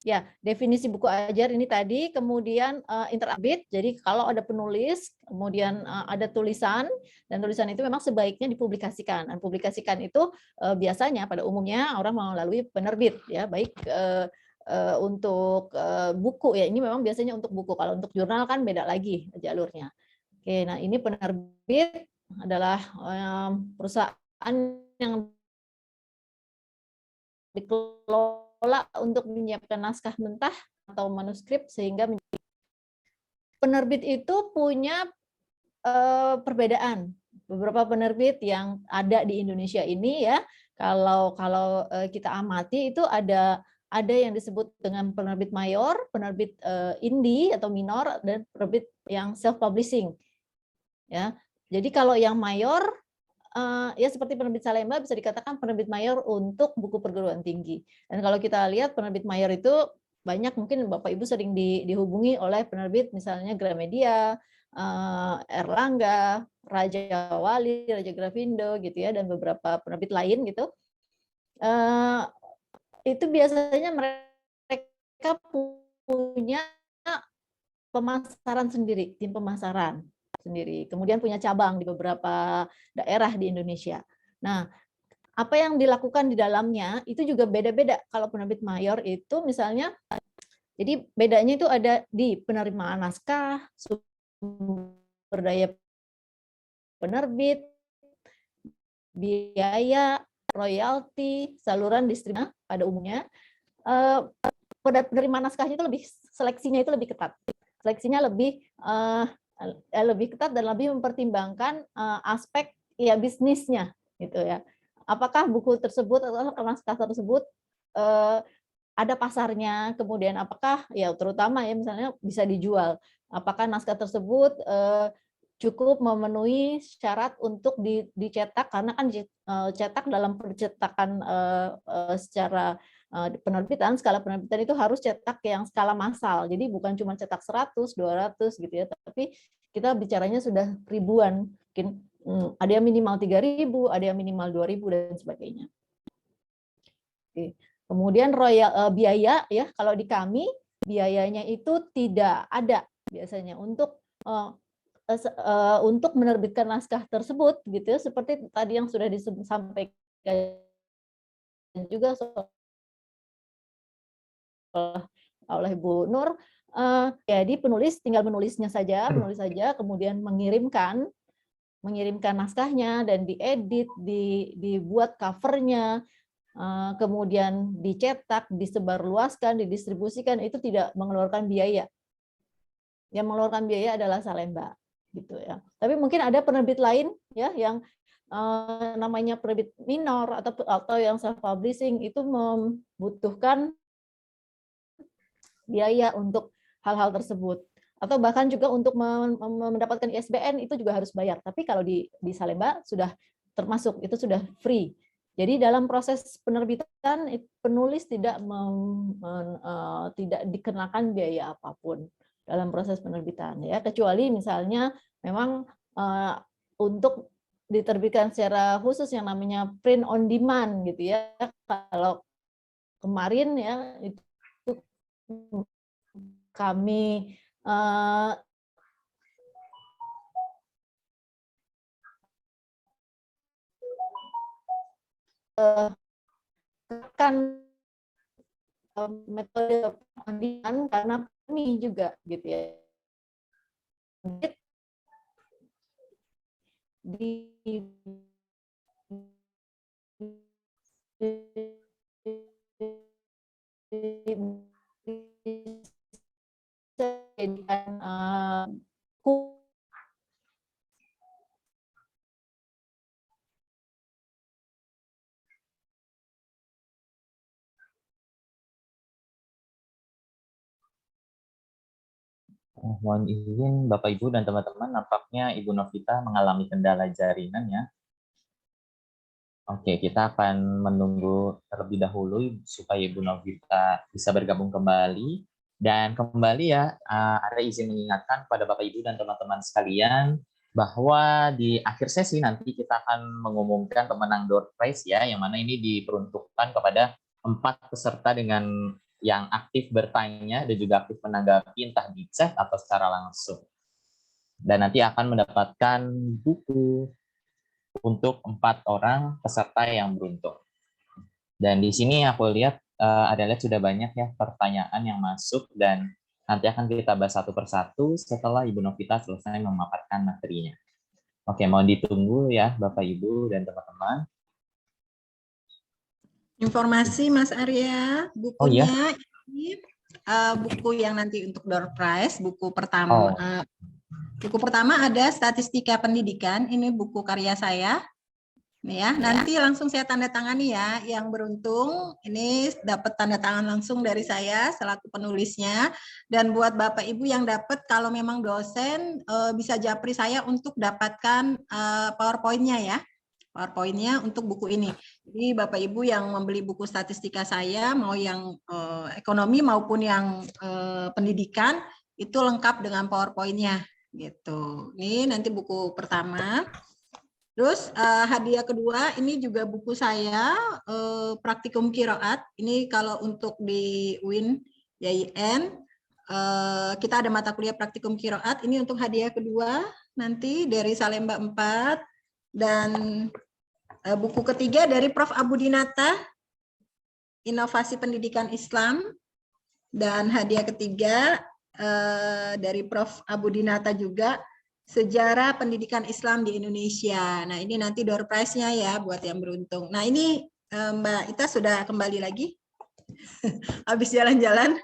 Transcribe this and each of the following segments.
Ya, definisi buku ajar ini tadi, kemudian interaktif. Jadi kalau ada penulis, kemudian ada tulisan, dan tulisan itu memang sebaiknya dipublikasikan. Dan publikasikan itu biasanya pada umumnya orang melalui penerbit, ya, baik untuk buku ya. Ini memang biasanya untuk buku. Kalau untuk jurnal kan beda lagi jalurnya. Oke, nah ini penerbit adalah perusahaan yang dikelola untuk menyiapkan naskah mentah atau manuskrip sehingga penerbit itu punya perbedaan. Beberapa penerbit yang ada di Indonesia ini ya, kalau kita amati itu ada yang disebut dengan penerbit mayor, penerbit indie atau minor, dan penerbit yang self publishing. Ya, jadi kalau yang mayor ya seperti penerbit Salemba bisa dikatakan penerbit mayor untuk buku perguruan tinggi. Dan kalau kita lihat penerbit mayor itu banyak, mungkin Bapak Ibu sering dihubungi oleh penerbit misalnya Gramedia, Erlangga, Raja Wali, Raja Grafindo gitu ya, dan beberapa penerbit lain gitu. Itu biasanya mereka punya pemasaran sendiri, tim pemasaran sendiri. Kemudian punya cabang di beberapa daerah di Indonesia. Nah, apa yang dilakukan di dalamnya itu juga beda-beda. Kalau penerbit mayor itu misalnya, jadi bedanya itu ada di penerimaan naskah, sumber daya penerbit, biaya, royalti, saluran distribusi pada umumnya. Pada penerimaan naskahnya itu seleksinya itu lebih ketat. Seleksinya lebih ketat dan lebih mempertimbangkan aspek ya bisnisnya gitu ya. Apakah buku tersebut atau naskah tersebut ada pasarnya, kemudian apakah ya terutama ya misalnya bisa dijual, apakah naskah tersebut cukup memenuhi syarat untuk dicetak, karena kan cetak dalam percetakan secara penerbitan, skala penerbitan itu harus cetak yang skala massal. Jadi bukan cuma cetak 100, 200 gitu ya, tapi kita bicaranya sudah ribuan. Mungkin ada yang minimal 3.000, ada yang minimal 2.000 dan sebagainya. Oke. Kemudian biaya ya, kalau di kami biayanya itu tidak ada biasanya untuk menerbitkan naskah tersebut gitu ya, seperti tadi yang sudah disampaikan juga oleh Bu Nur. Jadi penulis tinggal menulis saja, kemudian mengirimkan naskahnya dan diedit, dibuat covernya, kemudian dicetak, disebarluaskan, didistribusikan, itu tidak mengeluarkan biaya. Yang mengeluarkan biaya adalah Salemba gitu ya. Tapi mungkin ada penerbit lain ya yang namanya penerbit minor atau yang self publishing itu membutuhkan biaya untuk hal-hal tersebut, atau bahkan juga untuk mendapatkan ISBN itu juga harus bayar. Tapi kalau di Salemba sudah termasuk, itu sudah free. Jadi dalam proses penerbitan penulis tidak dikenakan biaya apapun dalam proses penerbitan ya, kecuali misalnya memang untuk diterbitkan secara khusus yang namanya print on demand gitu ya. Kalau kemarin ya itu kami kan metode pendidikan karena kami juga gitu ya di Mohon izin Bapak Ibu dan teman-teman, nampaknya Ibu Novita mengalami kendala jaringan ya. Oke, kita akan menunggu terlebih dahulu supaya Ibu Novita bisa bergabung kembali. Dan kembali ya, ada izin mengingatkan kepada Bapak Ibu dan teman-teman sekalian bahwa di akhir sesi nanti kita akan mengumumkan pemenang door prize ya, yang mana ini diperuntukkan kepada 4 peserta dengan yang aktif bertanya dan juga aktif menanggapi entah di chat atau secara langsung. Dan nanti akan mendapatkan buku untuk 4 orang peserta yang beruntung. Dan di sini aku lihat sudah banyak ya pertanyaan yang masuk dan nanti akan kita bahas satu persatu setelah Ibu Novita selesai memaparkan materinya. Oke, mohon ditunggu ya Bapak Ibu dan teman-teman. Informasi Mas Arya, Oh iya. bukunya ini buku yang nanti untuk door prize, buku Oh. pertama. Buku pertama ada Statistika Pendidikan, ini buku karya saya. Ya, nanti langsung saya tanda tangani ya. Yang beruntung ini dapat tanda tangan langsung dari saya selaku penulisnya. Dan buat Bapak Ibu yang dapat, kalau memang dosen bisa japri saya untuk dapatkan PowerPoint-nya ya. PowerPoint-nya untuk buku ini. Jadi Bapak Ibu yang membeli buku statistika saya, mau yang ekonomi maupun yang pendidikan, itu lengkap dengan PowerPoint-nya gitu. Ini nanti buku pertama. Terus hadiah kedua ini juga buku saya praktikum Qiraat. Ini kalau untuk di UIN YIN kita ada mata kuliah praktikum Qiraat. Ini untuk hadiah kedua nanti dari Salemba 4 dan buku ketiga dari Prof. Abu Dinata Inovasi Pendidikan Islam dan hadiah ketiga dari Prof. Abu Dinata juga Sejarah Pendidikan Islam di Indonesia. Nah, ini nanti door prize-nya ya buat yang beruntung. Nah, ini Mbak Ita sudah kembali lagi. Habis jalan-jalan.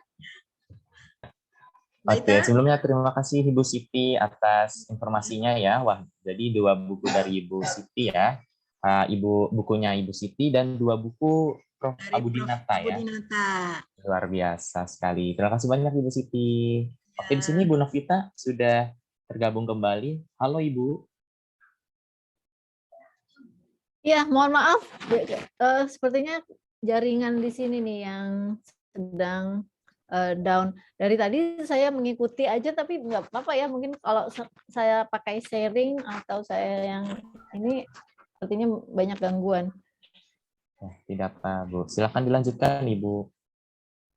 Oke, sebelumnya terima kasih Ibu Siti atas informasinya ya. Wah, jadi 2 buku dari Ibu Siti ya. Bukunya Ibu Siti dan 2 buku Prof. Dari Abu Prof. Dinata Abu ya. Dinata. Luar biasa sekali. Terima kasih banyak Ibu Siti. Oke, di Ya. sini Bu Novita sudah tergabung kembali. Halo Ibu. Ya, mohon maaf. Sepertinya jaringan di sini nih yang sedang down. Dari tadi saya mengikuti aja, tapi nggak apa-apa ya. Mungkin kalau saya pakai sharing atau saya yang ini, sepertinya banyak gangguan. Tidak apa, Bu. Silakan dilanjutkan, Ibu.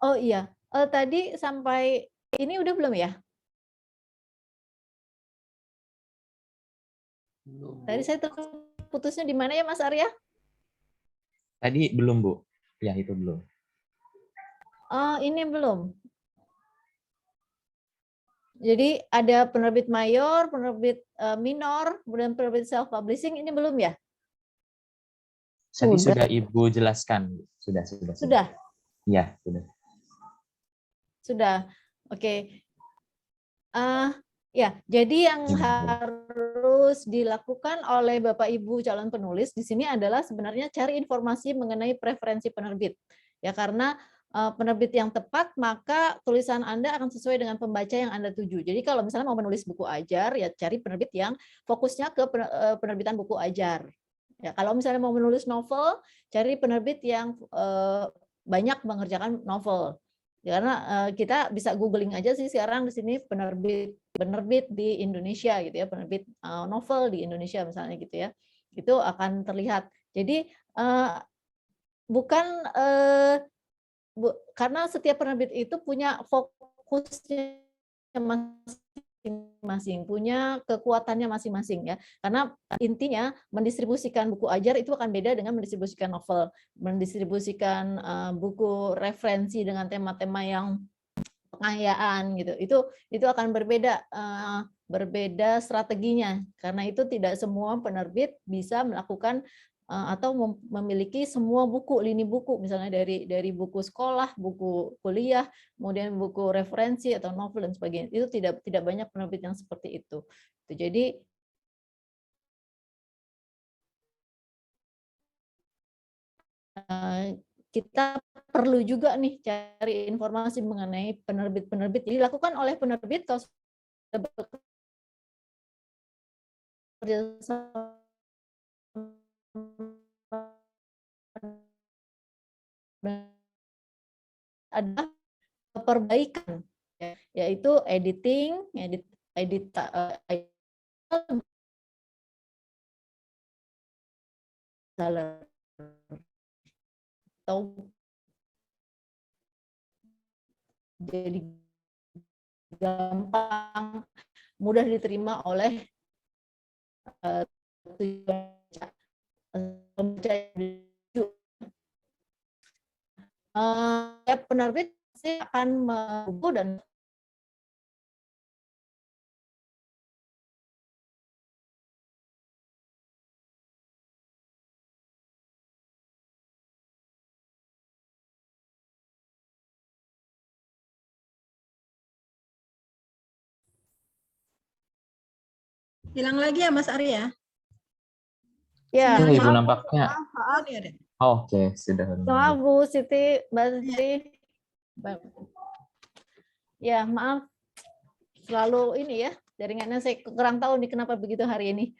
Oh iya, tadi sampai ini udah belum ya? Tadi saya terputusnya di mana ya, Mas Arya? Tadi belum, Bu. Ya, itu belum. Ini belum. Jadi ada penerbit mayor, penerbit minor, kemudian penerbit self-publishing, ini belum ya? Tadi sudah Ibu jelaskan. Sudah. Sudah? Iya, sudah. Sudah, oke. Ya, jadi yang harus dilakukan oleh Bapak Ibu calon penulis di sini adalah sebenarnya cari informasi mengenai preferensi penerbit. Ya, karena penerbit yang tepat, maka tulisan Anda akan sesuai dengan pembaca yang Anda tuju. Jadi kalau misalnya mau menulis buku ajar, ya cari penerbit yang fokusnya ke penerbitan buku ajar. Ya, kalau misalnya mau menulis novel, cari penerbit yang banyak mengerjakan novel. Ya, karena kita bisa googling aja sih sekarang di sini penerbit di Indonesia gitu ya, penerbit novel di Indonesia misalnya gitu ya, itu akan terlihat. Jadi bukan karena setiap penerbit itu punya fokusnya masing-masing, punya kekuatannya masing-masing ya. Karena intinya mendistribusikan buku ajar itu akan beda dengan mendistribusikan novel, mendistribusikan buku referensi dengan tema-tema yang pengayaan gitu. Itu akan berbeda strateginya. Karena itu tidak semua penerbit bisa melakukan atau memiliki semua buku, lini buku, misalnya dari buku sekolah, buku kuliah, kemudian buku referensi atau novel dan sebagainya. Itu tidak banyak penerbit yang seperti itu. Jadi kita perlu juga nih cari informasi mengenai penerbit-penerbit. Jadi dilakukan oleh penerbit kalau sudah bekerja sama ada perbaikan, yaitu editing, atau jadi gampang, mudah diterima oleh pembaca. Penerbit pasti akan membuku dan Hilang lagi ya Mas Arya? ya, Ya, Ibu maaf, nampaknya. Oh, ini ada. Oke, sudah. maaf Bu Siti, Mbak Siti. Ya, maaf. Selalu ini ya, jaringannya saya kurang tahu nih kenapa begitu hari ini.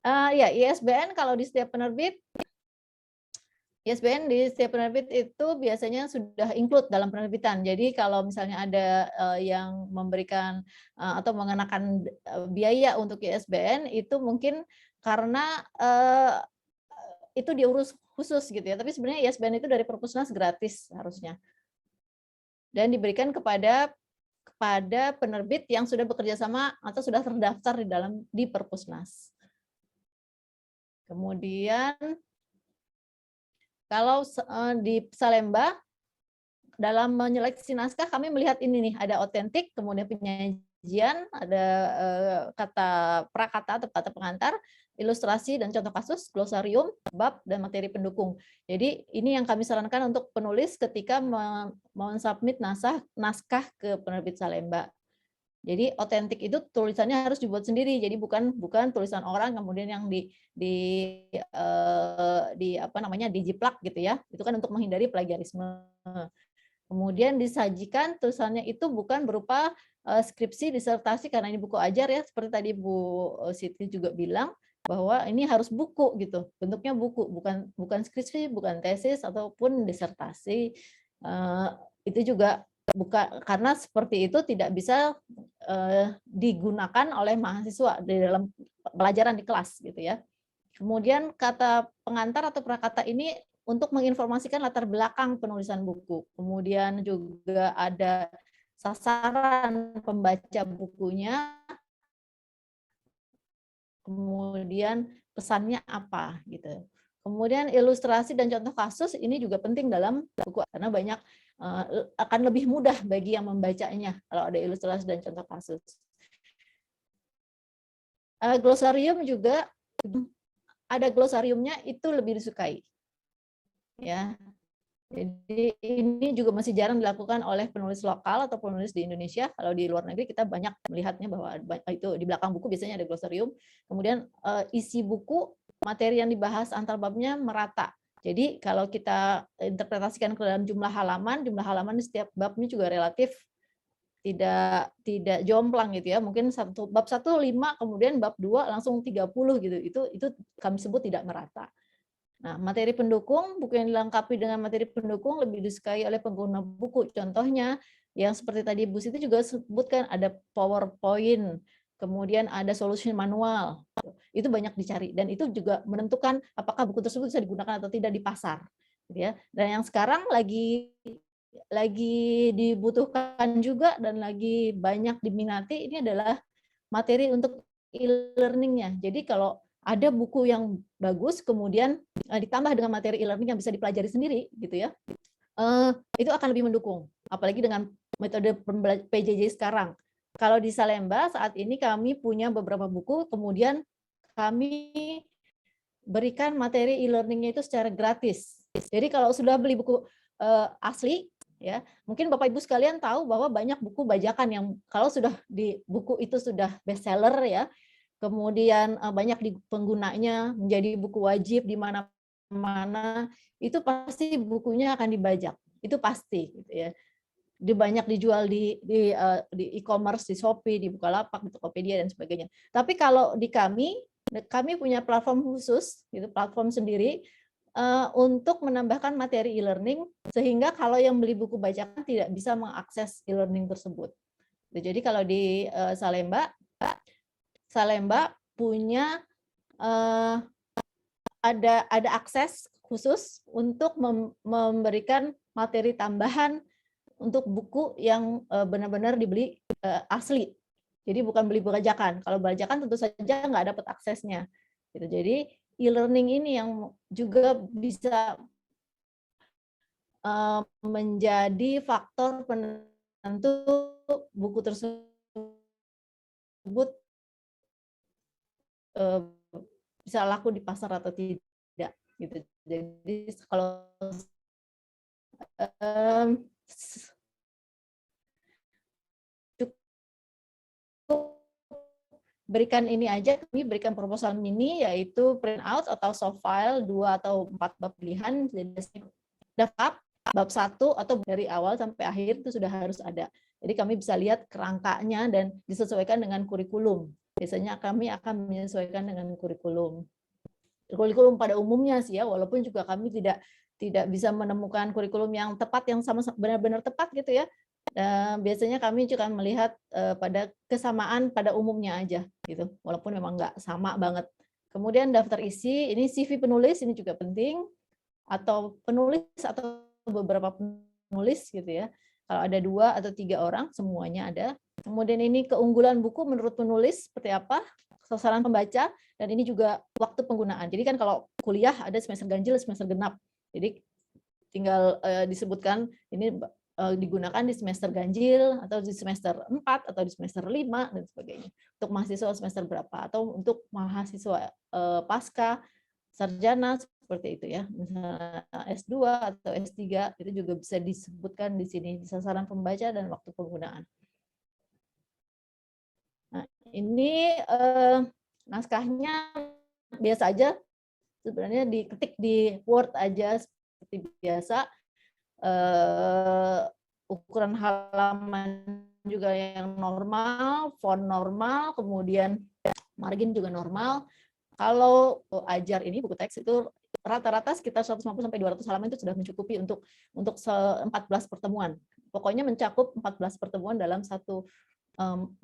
Ya, ISBN kalau di setiap penerbit, ISBN di setiap penerbit itu biasanya sudah include dalam penerbitan. Jadi kalau misalnya ada yang memberikan atau mengenakan biaya untuk ISBN itu mungkin karena itu diurus khusus gitu ya. Tapi sebenarnya ISBN itu dari Perpusnas gratis harusnya. Dan diberikan kepada penerbit yang sudah bekerja sama atau sudah terdaftar di Perpusnas. Kemudian kalau di Salemba dalam menyeleksi naskah kami melihat ini nih, ada otentik, kemudian penyajian, ada kata prakata atau kata pengantar, ilustrasi dan contoh kasus, glosarium, bab dan materi pendukung. Jadi ini yang kami sarankan untuk penulis ketika mensubmit naskah ke penerbit Salemba. Jadi otentik itu tulisannya harus dibuat sendiri. Jadi bukan tulisan orang kemudian yang dijiplak gitu ya. Itu kan untuk menghindari plagiarisme. Kemudian disajikan tulisannya itu bukan berupa skripsi, disertasi karena ini buku ajar ya. Seperti tadi Bu Siti juga bilang bahwa ini harus buku gitu. Bentuknya buku, bukan skripsi, bukan tesis ataupun disertasi. Itu juga bukan, karena seperti itu tidak bisa digunakan oleh mahasiswa di dalam pelajaran di kelas gitu ya. Kemudian kata pengantar atau prakata ini untuk menginformasikan latar belakang penulisan buku. Kemudian juga ada sasaran pembaca bukunya, kemudian pesannya apa gitu. Kemudian ilustrasi dan contoh kasus ini juga penting dalam buku karena banyak akan lebih mudah bagi yang membacanya kalau ada ilustrasi dan contoh kasus. Glosarium juga ada glosariumnya itu lebih disukai. Ya. Jadi ini juga masih jarang dilakukan oleh penulis lokal atau penulis di Indonesia. Kalau di luar negeri kita banyak melihatnya bahwa itu di belakang buku biasanya ada glosarium. Kemudian isi buku, materi yang dibahas antar babnya merata. Jadi kalau kita interpretasikan ke dalam jumlah halaman di setiap bab ini juga relatif tidak jomplang gitu ya. Mungkin bab 1 5, kemudian bab 2 langsung 30 gitu. Itu kami sebut tidak merata. Nah, materi pendukung, buku yang dilengkapi dengan materi pendukung lebih disukai oleh pengguna buku. Contohnya, yang seperti tadi Bu Siti juga sebutkan, ada PowerPoint, kemudian ada solution manual. Itu banyak dicari, dan itu juga menentukan apakah buku tersebut bisa digunakan atau tidak di pasar. Gitu ya. Dan yang sekarang lagi dibutuhkan juga dan lagi banyak diminati, ini adalah materi untuk e-learning-nya. Jadi kalau ada buku yang bagus, kemudian ditambah dengan materi e-learning yang bisa dipelajari sendiri, gitu ya, itu akan lebih mendukung. Apalagi dengan metode PJJ sekarang. Kalau di Salemba saat ini kami punya beberapa buku, kemudian kami berikan materi e-learning-nya itu secara gratis. Jadi kalau sudah beli buku asli, ya mungkin Bapak Ibu sekalian tahu bahwa banyak buku bajakan yang kalau sudah di buku itu sudah bestseller ya, kemudian banyak di penggunanya, menjadi buku wajib di mana-mana, itu pasti bukunya akan dibajak. Itu pasti gitu ya. Banyak dijual di e-commerce, di Shopee, di Bukalapak, di Tokopedia dan sebagainya. Tapi kalau di kami punya platform khusus, gitu, platform sendiri untuk menambahkan materi e-learning sehingga kalau yang beli buku bajakan tidak bisa mengakses e-learning tersebut. Jadi kalau di Salemba punya ada akses khusus untuk memberikan materi tambahan untuk buku yang benar-benar dibeli asli. Jadi bukan beli bajakan. Kalau bajakan tentu saja nggak dapat aksesnya. Gitu. Jadi e-learning ini yang juga bisa menjadi faktor penentu buku tersebut bisa laku di pasar atau tidak. Gitu. Jadi kalau berikan ini aja, kami berikan proposal mini yaitu print out atau soft file 2 atau 4 bab pilihan, jadi daftar bab 1 atau dari awal sampai akhir itu sudah harus ada. Jadi kami bisa lihat kerangkanya dan disesuaikan dengan kurikulum. Biasanya kami akan menyesuaikan dengan kurikulum pada umumnya sih ya, walaupun juga kami tidak bisa menemukan kurikulum yang tepat, yang sama benar-benar tepat gitu ya. Biasanya kami juga melihat pada kesamaan pada umumnya aja gitu, walaupun memang nggak sama banget. Kemudian daftar isi, ini CV penulis ini juga penting, atau penulis atau beberapa penulis gitu ya. Kalau ada 2 atau 3 orang semuanya ada. Kemudian ini keunggulan buku menurut penulis seperti apa, sasaran pembaca, dan ini juga waktu penggunaan. Jadi kan kalau kuliah ada semester ganjil, semester genap. Jadi tinggal disebutkan ini digunakan di semester ganjil atau di semester 4 atau di semester 5 dan sebagainya. Untuk mahasiswa semester berapa atau untuk mahasiswa pasca sarjana seperti itu ya. Misalnya S2 atau S3 itu juga bisa disebutkan di sini di sasaran pembaca dan waktu penggunaan. Nah, ini naskahnya biasa aja, sebenarnya diketik di Word aja seperti biasa. Ukuran halaman juga yang normal, font normal, kemudian margin juga normal. Kalau ajar ini buku teks itu rata-rata sekitar 150 sampai 200 halaman itu sudah mencukupi untuk 14 pertemuan. Pokoknya mencakup 14 pertemuan dalam satu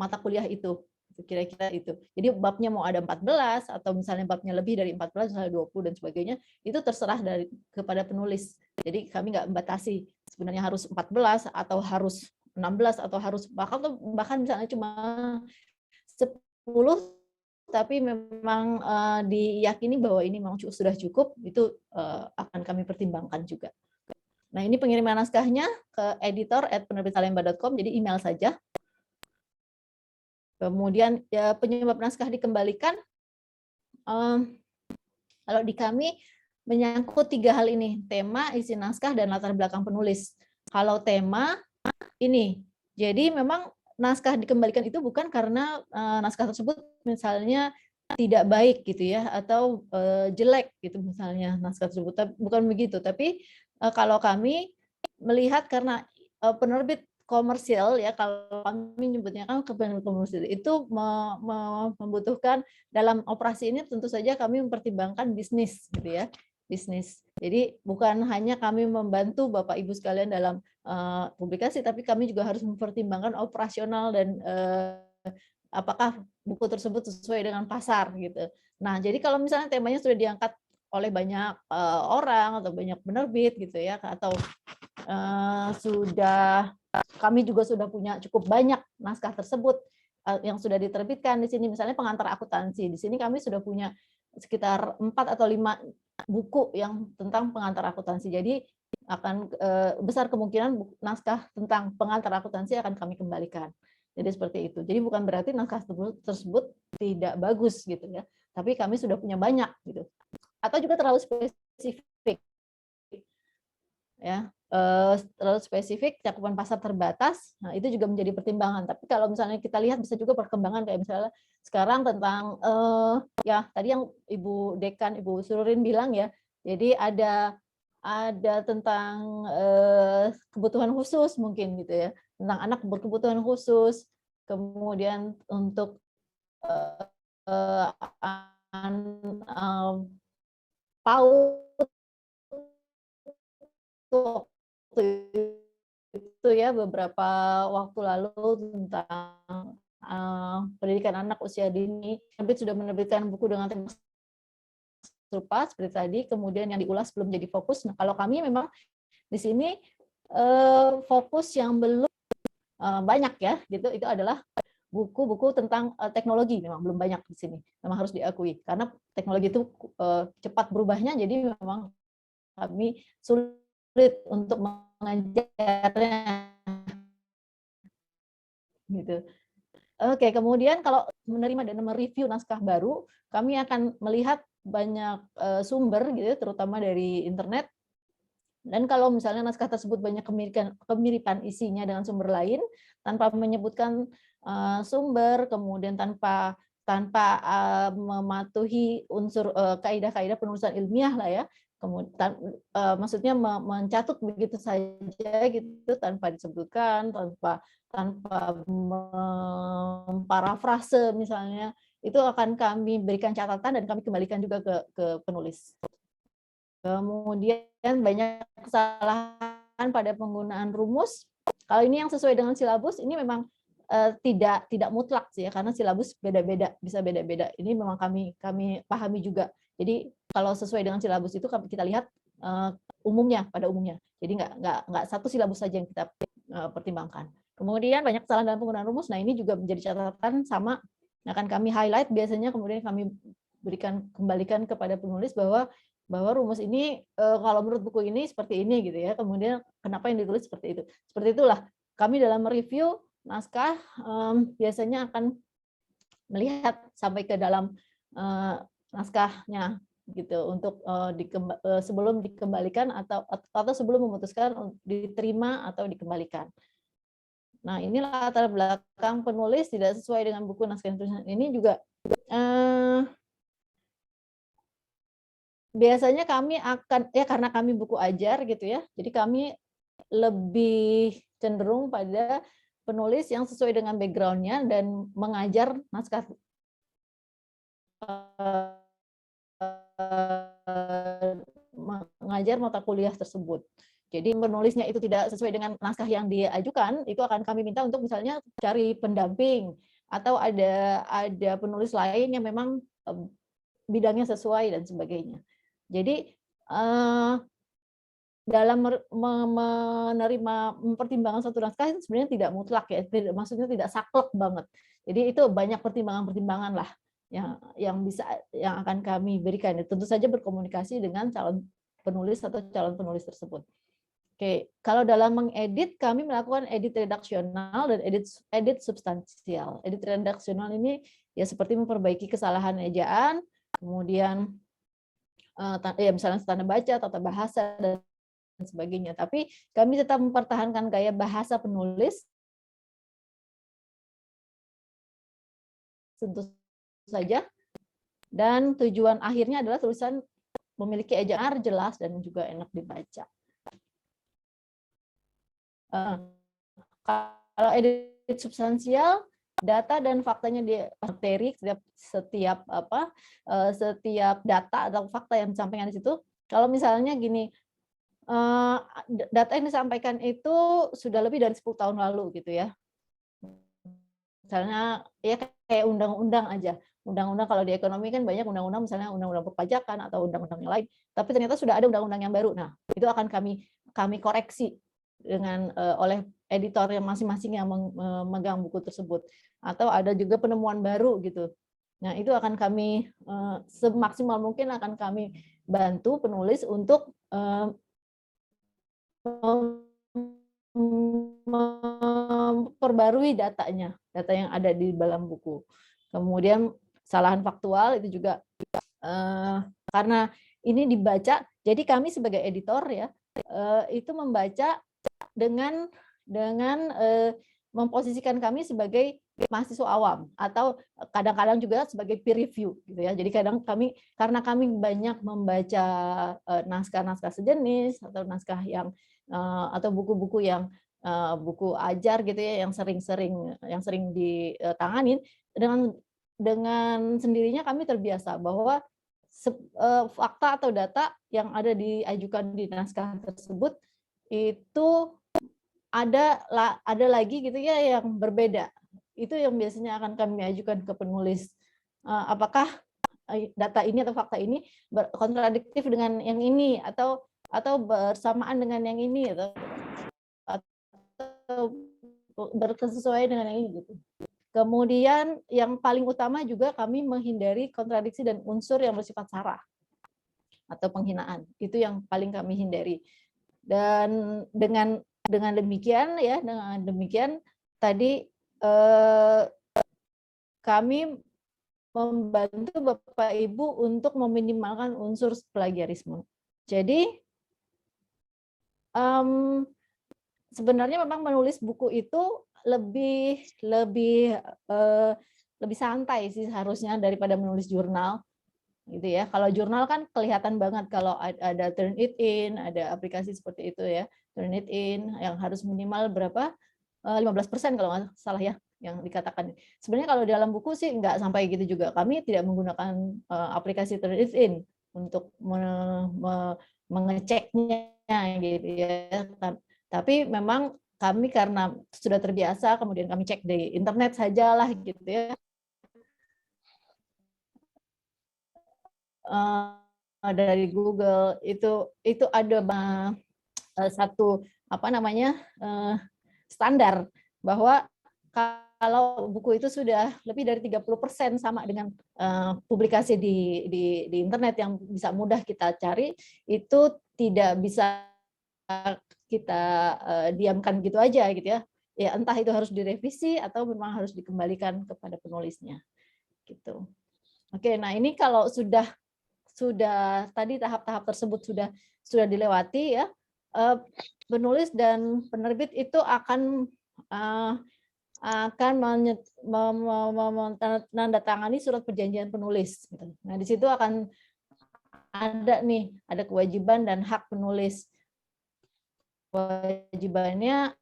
mata kuliah itu. Kira-kira itu. Jadi babnya mau ada 14 atau misalnya babnya lebih dari 14, misalnya 20 dan sebagainya, itu terserah kepada penulis. Jadi kami nggak membatasi sebenarnya harus 14 atau harus 16 atau harus bahkan misalnya cuma 10 tapi memang diyakini bahwa ini memang sudah cukup, itu akan kami pertimbangkan juga. Nah, ini pengiriman naskahnya ke editor@penerbitsalemba.com, jadi email saja. Kemudian ya, penyebab naskah dikembalikan, kalau di kami menyangkut 3 hal ini, tema, isi naskah, dan latar belakang penulis. Kalau tema ini, jadi memang naskah dikembalikan itu bukan karena naskah tersebut misalnya tidak baik gitu ya, atau jelek gitu misalnya naskah tersebut, bukan begitu. Tapi kalau kami melihat karena penerbit komersial ya, kalau kami nyebutnya kan penerbit komersial itu membutuhkan dalam operasi ini tentu saja kami mempertimbangkan bisnis gitu ya, bisnis. Jadi bukan hanya kami membantu Bapak Ibu sekalian dalam publikasi, tapi kami juga harus mempertimbangkan operasional dan apakah buku tersebut sesuai dengan pasar gitu. Nah, jadi kalau misalnya temanya sudah diangkat oleh banyak orang atau banyak penerbit gitu ya, atau kami juga sudah punya cukup banyak naskah tersebut yang sudah diterbitkan di sini, misalnya pengantar akuntansi. Di sini kami sudah punya sekitar 4 atau 5 buku yang tentang pengantar akuntansi. Jadi akan besar kemungkinan naskah tentang pengantar akuntansi akan kami kembalikan. Jadi seperti itu. Jadi bukan berarti naskah tersebut tidak bagus gitu ya. Tapi kami sudah punya banyak gitu. Atau juga terlalu spesifik. Ya, terlalu spesifik, cakupan pasar terbatas, nah itu juga menjadi pertimbangan. Tapi kalau misalnya kita lihat bisa juga perkembangan kayak misalnya sekarang tentang ya tadi yang Ibu Dekan, Ibu Sururin bilang ya, jadi ada tentang kebutuhan khusus mungkin gitu ya, tentang anak berkebutuhan khusus, kemudian untuk PAUD waktu itu ya, beberapa waktu lalu tentang pendidikan anak usia dini. Penerbit sudah menerbitkan buku dengan tema serupa seperti tadi, kemudian yang diulas belum jadi fokus. Nah, kalau kami memang di sini fokus yang belum banyak ya, gitu, itu adalah buku-buku tentang teknologi. Memang belum banyak di sini, memang harus diakui karena teknologi itu cepat berubahnya, jadi memang kami sulit untuk mengajarnya gitu. Oke, kemudian kalau menerima dan mereview naskah baru, kami akan melihat banyak sumber gitu, terutama dari internet. Dan kalau misalnya naskah tersebut banyak kemiripan isinya dengan sumber lain, tanpa menyebutkan sumber, kemudian tanpa mematuhi unsur kaidah-kaidah penulisan ilmiah lah ya, kemudian maksudnya mencatut begitu saja gitu tanpa disebutkan, tanpa memparafrase misalnya, itu akan kami berikan catatan dan kami kembalikan juga ke penulis. Kemudian banyak kesalahan pada penggunaan rumus. Kalau ini yang sesuai dengan silabus, ini memang tidak mutlak sih ya, karena silabus beda-beda, bisa beda-beda. Ini memang kami pahami juga. Jadi kalau sesuai dengan silabus itu kita lihat pada umumnya. Jadi nggak satu silabus saja yang kita pertimbangkan. Kemudian banyak kesalahan dalam penggunaan rumus. Nah ini juga menjadi catatan sama, akan kami highlight biasanya, kemudian kami kembalikan kepada penulis bahwa rumus ini kalau menurut buku ini seperti ini gitu ya. Kemudian kenapa yang ditulis seperti itu. Seperti itulah kami dalam mereview naskah biasanya akan melihat sampai ke dalam naskahnya gitu untuk sebelum dikembalikan atau sebelum memutuskan diterima atau dikembalikan. Nah, ini latar belakang penulis tidak sesuai dengan buku naskah tulisan ini juga biasanya kami akan, ya karena kami buku ajar gitu ya, jadi kami lebih cenderung pada penulis yang sesuai dengan background-nya dan mengajar naskah mengajar mata kuliah tersebut. Jadi penulisnya itu tidak sesuai dengan naskah yang diajukan, itu akan kami minta untuk misalnya cari pendamping atau ada penulis lain yang memang bidangnya sesuai dan sebagainya. Jadi dalam menerima mempertimbangkan suatu naskah itu sebenarnya tidak mutlak ya, maksudnya tidak saklek banget. Jadi itu banyak pertimbangan-pertimbangan lah yang akan kami berikan. Tentu saja berkomunikasi dengan calon penulis atau calon penulis tersebut. Oke, kalau dalam mengedit kami melakukan edit redaksional dan edit substansial. Edit redaksional ini ya seperti memperbaiki kesalahan ejaan, kemudian ya misalnya tanda baca, tata bahasa dan sebagainya. Tapi kami tetap mempertahankan gaya bahasa penulis tentu saja, dan tujuan akhirnya adalah tulisan memiliki ejaan jelas dan juga enak dibaca. Kalau edit substansial, data dan faktanya di materi, setiap data atau fakta yang disampaikan di situ. Kalau misalnya gini, data yang disampaikan itu sudah lebih dari 10 tahun lalu gitu ya. Misalnya ya kayak undang-undang aja. Undang-undang kalau di ekonomi kan banyak undang-undang, misalnya undang-undang perpajakan atau undang-undang yang lain, tapi ternyata sudah ada undang-undang yang baru. Nah, itu akan kami koreksi dengan oleh editor yang masing-masing yang memegang buku tersebut, atau ada juga penemuan baru gitu. Nah, itu akan kami semaksimal mungkin akan kami bantu penulis untuk memperbarui data yang ada di dalam buku. Kemudian kesalahan faktual itu juga karena ini dibaca, jadi kami sebagai editor ya itu membaca dengan memposisikan kami sebagai mahasiswa awam atau kadang-kadang juga sebagai peer review gitu ya. Jadi karena kami banyak membaca naskah-naskah sejenis atau naskah yang atau buku-buku yang buku ajar gitu ya yang sering ditanganin, dengan sendirinya kami terbiasa bahwa fakta atau data yang ada diajukan di naskah tersebut itu ada lagi gitu ya yang berbeda. Itu yang biasanya akan kami ajukan ke penulis. Apakah data ini atau fakta ini kontradiktif dengan yang ini atau bersamaan dengan yang ini, atau berkesesuaian dengan yang ini gitu. Kemudian yang paling utama juga kami menghindari kontradiksi dan unsur yang bersifat sara atau penghinaan. Itu yang paling kami hindari. Dan dengan demikian ya, dengan demikian tadi kami membantu Bapak Ibu untuk meminimalkan unsur plagiarisme. Jadi sebenarnya memang menulis buku itu lebih santai sih seharusnya daripada menulis jurnal gitu ya. Kalau jurnal kan kelihatan banget kalau ada Turnitin, ada aplikasi seperti itu ya, Turnitin yang harus minimal berapa 15% kalau nggak salah ya yang dikatakan. Sebenarnya kalau di dalam buku sih nggak sampai gitu juga. Kami tidak menggunakan aplikasi Turnitin untuk mengeceknya gitu ya. Tapi memang kami karena sudah terbiasa, kemudian kami cek di internet sajalah gitu ya. Dari Google itu ada satu standar bahwa kalau buku itu sudah lebih dari 30% sama dengan publikasi di internet yang bisa mudah kita cari, itu tidak bisa kita diamkan gitu aja gitu ya. Ya entah itu harus direvisi atau memang harus dikembalikan kepada penulisnya gitu. Oke, nah ini kalau sudah tadi tahap-tahap tersebut sudah dilewati ya, penulis dan penerbit itu akan menandatangani surat perjanjian penulis. Nah di situ akan ada kewajiban dan hak penulis. Kewajibannya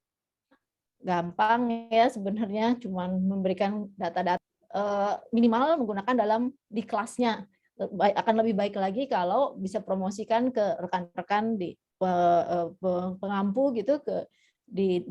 gampang ya sebenarnya, cuma memberikan data-data minimal menggunakan di kelasnya. Akan lebih baik lagi kalau bisa promosikan ke rekan-rekan di pengampu gitu di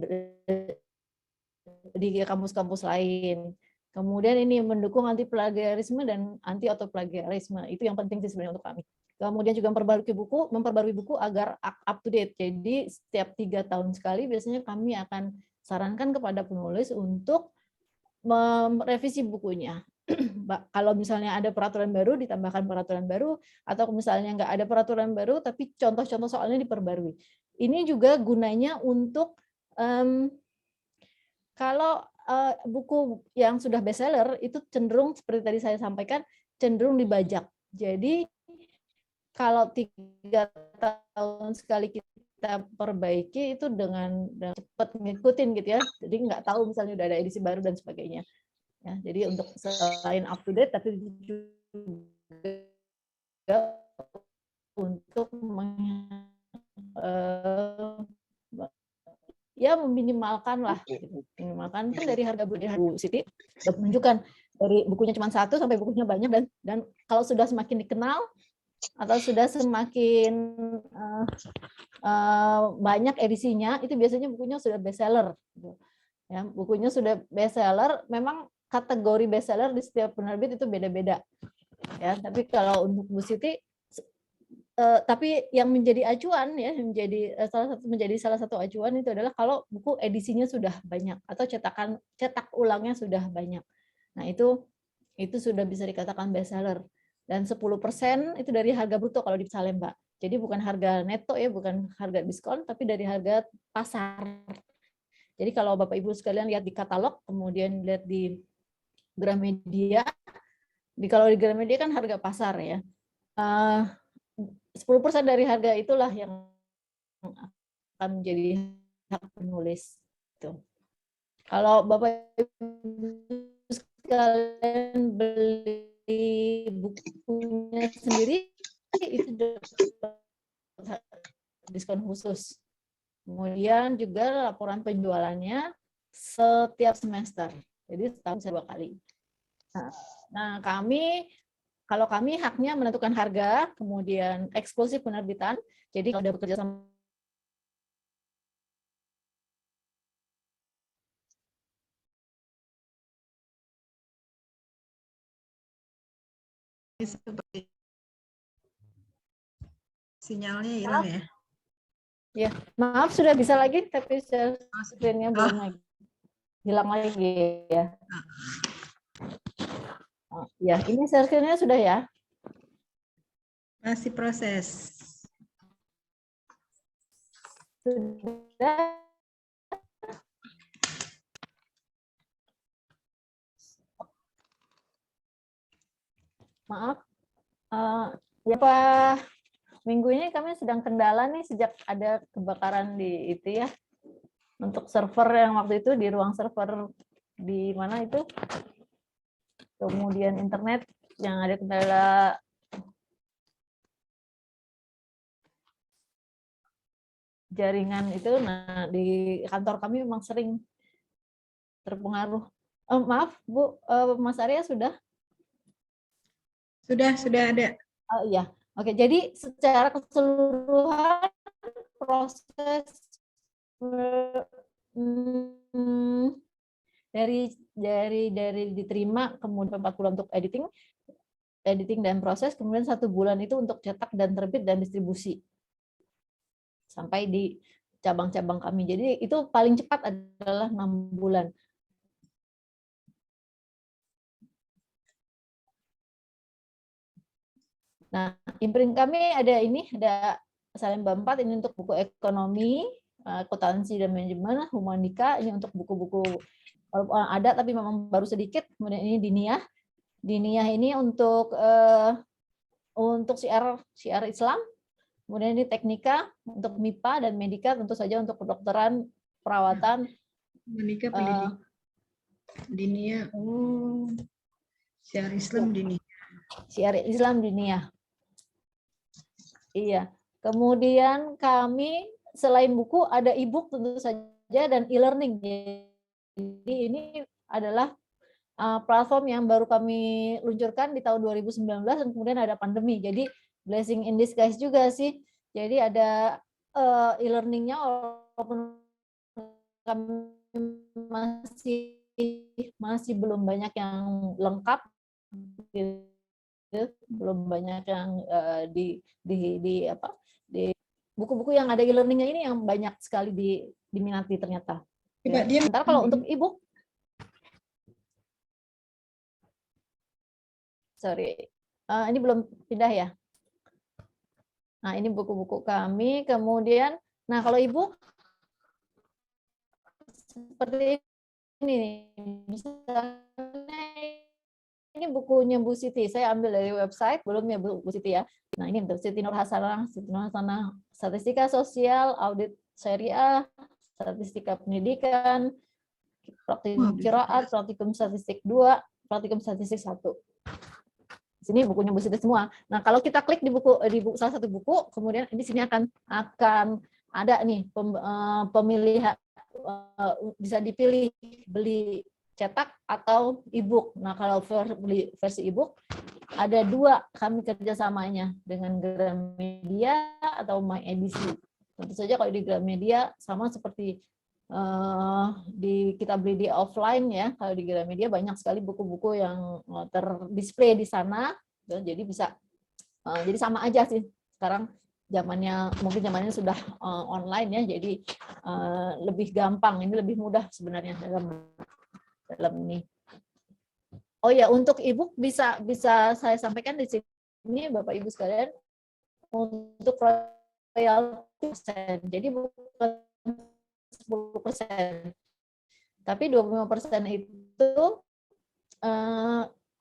kampus-kampus lain. Kemudian ini mendukung anti plagiarisme dan anti autoplagiarisme. Itu yang penting sih sebenarnya untuk kami. Kemudian juga memperbarui buku agar up to date. Jadi setiap 3 tahun sekali biasanya kami akan sarankan kepada penulis untuk merevisi bukunya. Kalau misalnya ada peraturan baru, ditambahkan peraturan baru, atau misalnya nggak ada peraturan baru, tapi contoh-contoh soalnya diperbarui. Ini juga gunanya untuk kalau buku yang sudah bestseller itu cenderung seperti tadi saya sampaikan cenderung dibajak. Jadi kalau 3 tahun sekali kita perbaiki itu dengan cepat ngikutin gitu ya. Jadi nggak tahu misalnya udah ada edisi baru dan sebagainya. Ya, jadi untuk selain up to date tapi juga untuk ya meminimalkan lah, gitu. Minimalkan kan dari harga Bu Siti sudah menunjukkan dari bukunya cuma 1 sampai bukunya banyak dan kalau sudah semakin dikenal atau sudah semakin banyak edisinya itu biasanya bukunya sudah bestseller. Ya, bukunya sudah bestseller, memang kategori bestseller di setiap penerbit itu beda-beda. Ya, tapi kalau untuk Bu Siti tapi yang menjadi acuan ya menjadi salah satu acuan itu adalah kalau buku edisinya sudah banyak atau cetak ulangnya sudah banyak. Nah, itu sudah bisa dikatakan bestseller. Dan 10% itu dari harga bruto kalau di Salemba. Jadi bukan harga neto ya, bukan harga diskon, tapi dari harga pasar. Jadi kalau Bapak Ibu sekalian lihat di katalog, kemudian lihat di Gramedia, kalau di Gramedia kan harga pasar ya. 10% dari harga itulah yang akan menjadi hak penulis. Kalau Bapak Ibu sekalian beli bukunya sendiri, itu diskon khusus. Kemudian juga laporan penjualannya setiap semester. Jadi setahun 2 kali. Nah, kalau kami haknya menentukan harga, kemudian eksklusif penerbitan. Jadi kalau udah bekerja sama seperti sinyalnya hilang ya. Ya, maaf sudah bisa lagi, tapi screen-nya belum lagi. Hilang lagi ya. Ya, ini screen-nya sudah ya. Masih proses. Sudah. Maaf. Ya Pak, minggu ini kami sedang kendala nih sejak ada kebakaran di itu ya. Untuk server yang waktu itu di ruang server di mana itu. Kemudian internet yang ada kendala jaringan itu. Nah, di kantor kami memang sering terpengaruh. Maaf Bu, Mas Arya sudah? Sudah ada. Oh iya, oke. Jadi secara keseluruhan proses dari diterima kemudian 4 bulan untuk editing dan proses, kemudian 1 bulan itu untuk cetak dan terbit dan distribusi sampai di cabang-cabang kami. Jadi itu paling cepat adalah 6 bulan. Nah, imprint kami ada Salemba 4 ini untuk buku ekonomi, akuntansi dan manajemen, humanika ini untuk buku-buku ada tapi memang baru sedikit. Kemudian ini Diniyah ini untuk syiar Islam. Kemudian ini teknika untuk MIPA dan Medika, tentu saja untuk kedokteran, perawatan. Menikah pendidik. Diniyah. Syiar Islam Diniyah. Syiar Islam Diniyah. Iya. Kemudian kami selain buku ada e-book tentu saja dan e-learning. Jadi ini adalah platform yang baru kami luncurkan di tahun 2019 dan kemudian ada pandemi. Jadi blessing in disguise juga sih. Jadi ada e-learningnya walaupun kami masih belum banyak yang lengkap, belum banyak yang di buku-buku yang ada e-learningnya ini yang banyak sekali diminati ternyata. Ya. Sementara kalau untuk e-book, ini belum pindah ya. Nah, ini buku-buku kami. Kemudian, nah kalau e-book seperti ini, misalnya ini bukunya Bu Siti. Saya ambil dari website, belum ya Bu Siti ya. Nah, ini untuk Siti Nur Hasanah, statistika sosial, audit syariah, statistika pendidikan, praktikum qiraat, praktikum statistik 2, praktikum statistik 1. Sini bukunya Bu Siti semua. Nah, kalau kita klik di buku salah satu buku, kemudian di sini akan ada nih pemilihan, bisa dipilih beli cetak atau e-book. Nah, kalau beli versi e-book ada 2 kami kerjasamanya dengan Gramedia atau MyEdisi. Tentu saja kalau di Gramedia sama seperti kita beli di offline ya. Kalau di Gramedia banyak sekali buku-buku yang terdisplay di sana, jadi bisa jadi sama aja sih. Sekarang mungkin zamannya sudah online ya, jadi lebih gampang, ini lebih mudah sebenarnya dalam ini. Oh ya, untuk e-book bisa saya sampaikan di sini Bapak Ibu sekalian, untuk royalti persen. Jadi bukan 10%. Tapi 25% itu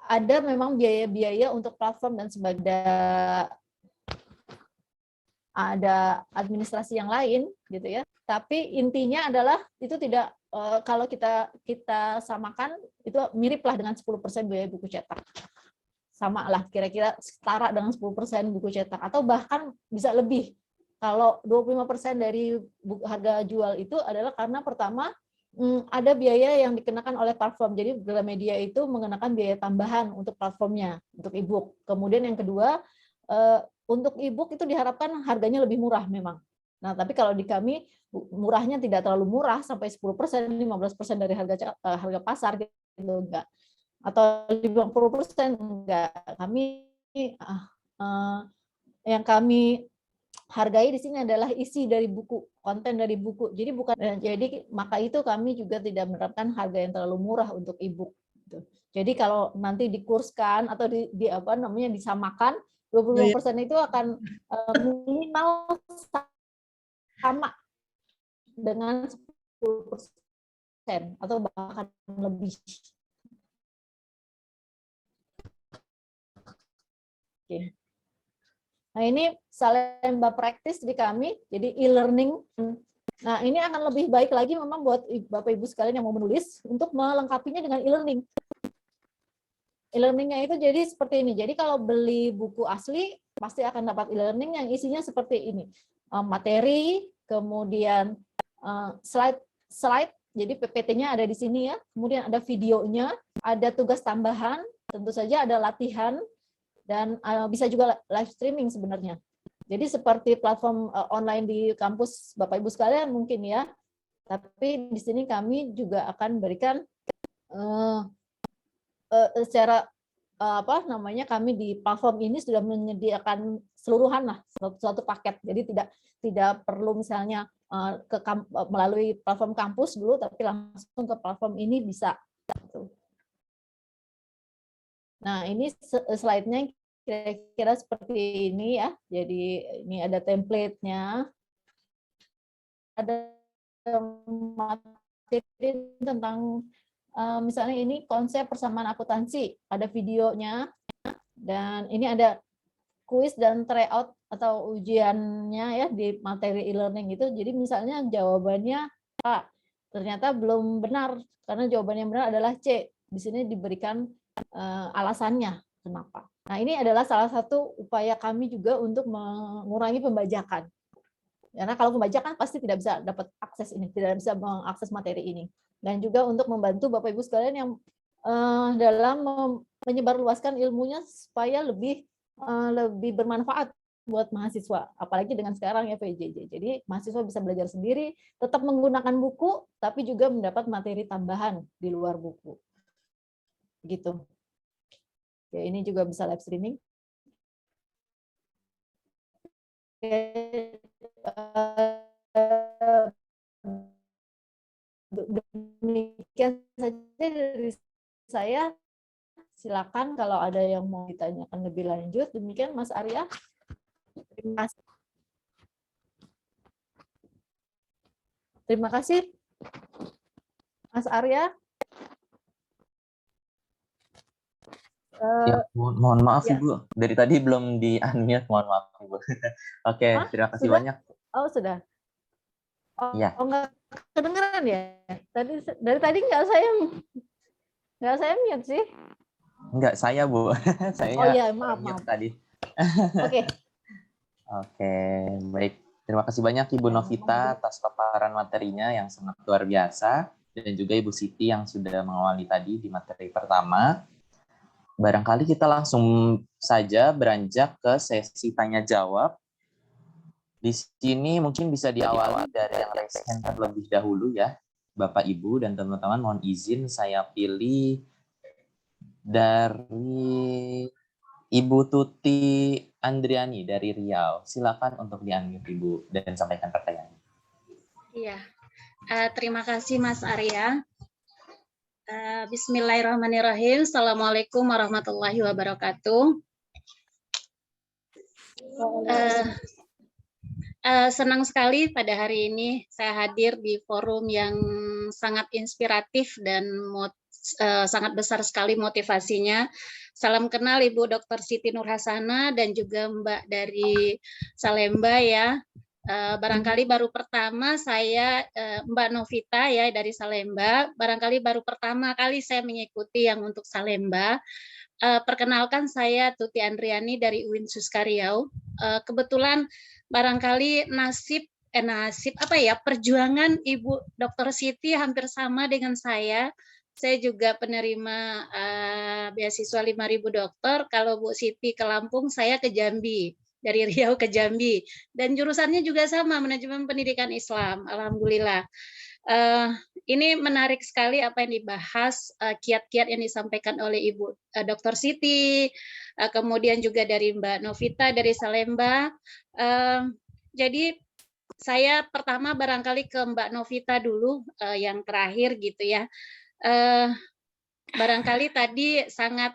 ada memang biaya-biaya untuk platform dan sebagainya. Ada administrasi yang lain gitu ya. Tapi intinya adalah itu tidak, kalau kita samakan itu miriplah dengan 10% biaya buku cetak. Sama lah, kira-kira setara dengan 10% buku cetak atau bahkan bisa lebih. Kalau 25% dari harga jual itu adalah karena pertama ada biaya yang dikenakan oleh platform. Jadi Gramedia itu mengenakan biaya tambahan untuk platformnya, untuk e-book. Kemudian yang kedua, untuk e-book itu diharapkan harganya lebih murah memang. Nah, tapi kalau di kami murahnya tidak terlalu murah, sampai 10%, 15% dari harga pasar gitu, enggak. Atau 50% enggak. Kami yang kami hargai di sini adalah isi dari buku, konten dari buku. Jadi bukan, jadi maka itu kami juga tidak menerapkan harga yang terlalu murah untuk e-book. Gitu. Jadi kalau nanti dikurskan atau di apa namanya disamakan, 25% itu akan minimal sama dengan 10% atau bahkan lebih. Oke. Nah, ini Salemba Practice di kami, jadi e-learning. Nah, ini akan lebih baik lagi memang buat Bapak Ibu sekalian yang mau menulis untuk melengkapinya dengan e-learning. E-learningnya itu jadi seperti ini. Jadi kalau beli buku asli pasti akan dapat e-learning yang isinya seperti ini. Materi, kemudian slide, jadi PPT-nya ada di sini ya. Kemudian ada videonya, ada tugas tambahan, tentu saja ada latihan, dan bisa juga live streaming sebenarnya. Jadi seperti platform online di kampus Bapak Ibu sekalian mungkin ya. Tapi di sini kami juga akan berikan secara apa namanya, kami di platform ini sudah menyediakan seluruhan lah suatu paket. Jadi tidak perlu misalnya melalui platform kampus dulu, tapi langsung ke platform ini bisa. Nah, ini slide-nya kira-kira seperti ini ya. Jadi ini ada template-nya. Ada materi tentang misalnya ini konsep persamaan akuntansi, ada videonya, dan ini ada kuis dan tryout atau ujiannya ya di materi e-learning itu. Jadi misalnya jawabannya A, ternyata belum benar karena jawaban yang benar adalah C. Di sini diberikan alasannya kenapa. Nah, ini adalah salah satu upaya kami juga untuk mengurangi pembajakan. Karena kalau pembajakan pasti tidak bisa dapat akses ini, tidak bisa mengakses materi ini. Dan juga untuk membantu Bapak Ibu sekalian yang dalam menyebarluaskan ilmunya supaya lebih bermanfaat buat mahasiswa, apalagi dengan sekarang ya PJJ. Jadi mahasiswa bisa belajar sendiri, tetap menggunakan buku, tapi juga mendapat materi tambahan di luar buku. Gitu. Oke, ini juga bisa live streaming. Demikian saja dari saya. Silakan kalau ada yang mau ditanyakan lebih lanjut. Demikian Mas Arya. Terima kasih. Terima kasih Mas Arya. Ya, mohon maaf ya. Ibu, dari tadi belum di-unmute, mohon maaf Ibu. Oke, terima kasih sudah? banyak. Oh, sudah. Ya. Oh, enggak kedengeran ya? Dari tadi enggak saya mute sih. Enggak, saya Bu. Saya Oh iya, maaf. tadi. Oke. Oke, baik. Terima kasih banyak Ibu Novita atas paparan materinya yang sangat luar biasa, dan juga Ibu Siti yang sudah mengawali tadi di materi pertama. Barangkali kita langsung saja beranjak ke sesi tanya jawab. Di sini mungkin bisa diawali dari yang raise hand terlebih dahulu ya, Bapak Ibu dan teman-teman. Mohon izin saya pilih dari Ibu Tuti Andriani dari Riau. Silakan untuk di-unmute Ibu dan sampaikan pertanyaan. Iya, terima kasih Mas Arya. Bismillahirrahmanirrahim. Assalamualaikum warahmatullahi wabarakatuh. Senang sekali pada hari ini saya hadir di forum yang sangat inspiratif dan sangat besar sekali motivasinya. Salam kenal Ibu Dr. Siti Nurhasana dan juga Mbak dari Salemba ya. Barangkali baru pertama saya Mbak Novita ya dari Salemba. Barangkali baru pertama kali saya mengikuti yang untuk Salemba. Perkenalkan saya Tuti Andriani dari UIN Suska Riau. Kebetulan barangkali perjuangan Ibu Dr. Siti hampir sama dengan saya. Saya juga penerima beasiswa 5.000 dokter. Kalau Bu Siti ke Lampung, saya ke Jambi. Dari Riau ke Jambi. Dan jurusannya juga sama, manajemen pendidikan Islam. Alhamdulillah. Ini menarik sekali apa yang dibahas, kiat-kiat yang disampaikan oleh Ibu Dr. Siti, kemudian juga dari Mbak Novita dari Salemba. Jadi saya pertama barangkali ke Mbak Novita dulu, yang terakhir gitu ya. Barangkali tadi sangat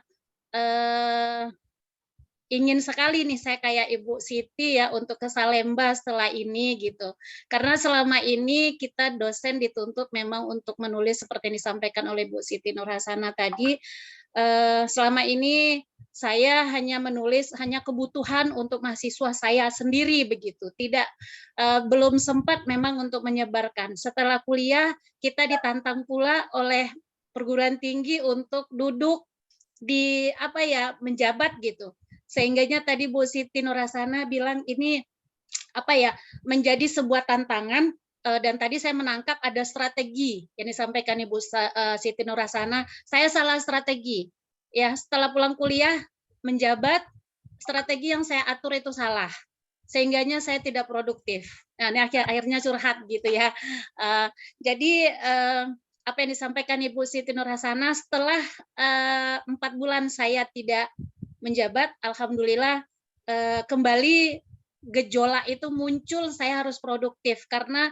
ingin sekali nih saya kayak Ibu Siti ya untuk ke Salemba setelah ini gitu. Karena selama ini kita dosen dituntut memang untuk menulis seperti yang disampaikan oleh Bu Siti Nurhasana tadi. Selama ini saya hanya menulis hanya kebutuhan untuk mahasiswa saya sendiri begitu. Tidak belum sempat memang untuk menyebarkan. Setelah kuliah kita ditantang pula oleh perguruan tinggi untuk duduk di apa ya menjabat gitu. Sehingganya tadi Bu Siti Nurhasana bilang ini apa ya menjadi sebuah tantangan, dan tadi saya menangkap ada strategi yang disampaikan Ibu Siti Nurhasana. Saya salah strategi. Ya, setelah pulang kuliah menjabat, strategi yang saya atur itu salah. Sehingganya saya tidak produktif. Nah, ini akhirnya curhat gitu ya. Jadi apa yang disampaikan Ibu Siti Nurhasana, setelah 4 bulan saya tidak menjabat, alhamdulillah kembali gejolak itu muncul, saya harus produktif karena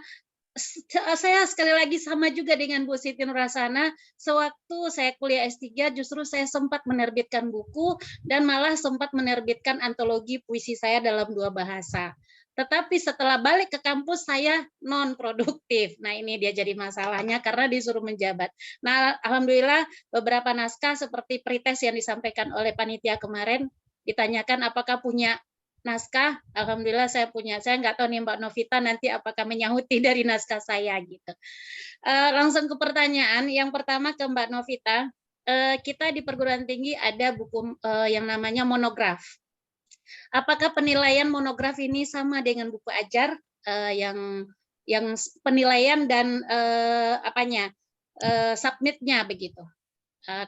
saya sekali lagi sama juga dengan Bu Siti Nurhasana, sewaktu saya kuliah S3 justru saya sempat menerbitkan buku dan malah sempat menerbitkan antologi puisi saya dalam 2 bahasa. Tetapi setelah balik ke kampus saya non produktif. Nah, ini dia jadi masalahnya karena disuruh menjabat. Nah, alhamdulillah beberapa naskah seperti pretest yang disampaikan oleh panitia kemarin ditanyakan apakah punya naskah. Alhamdulillah saya punya. Saya nggak tahu nih Mbak Novita nanti apakah menyahuti dari naskah saya gitu. Langsung ke pertanyaan. Yang pertama ke Mbak Novita. Kita di perguruan tinggi ada buku yang namanya monograf. Apakah penilaian monograf ini sama dengan buku ajar yang penilaian dan submitnya begitu?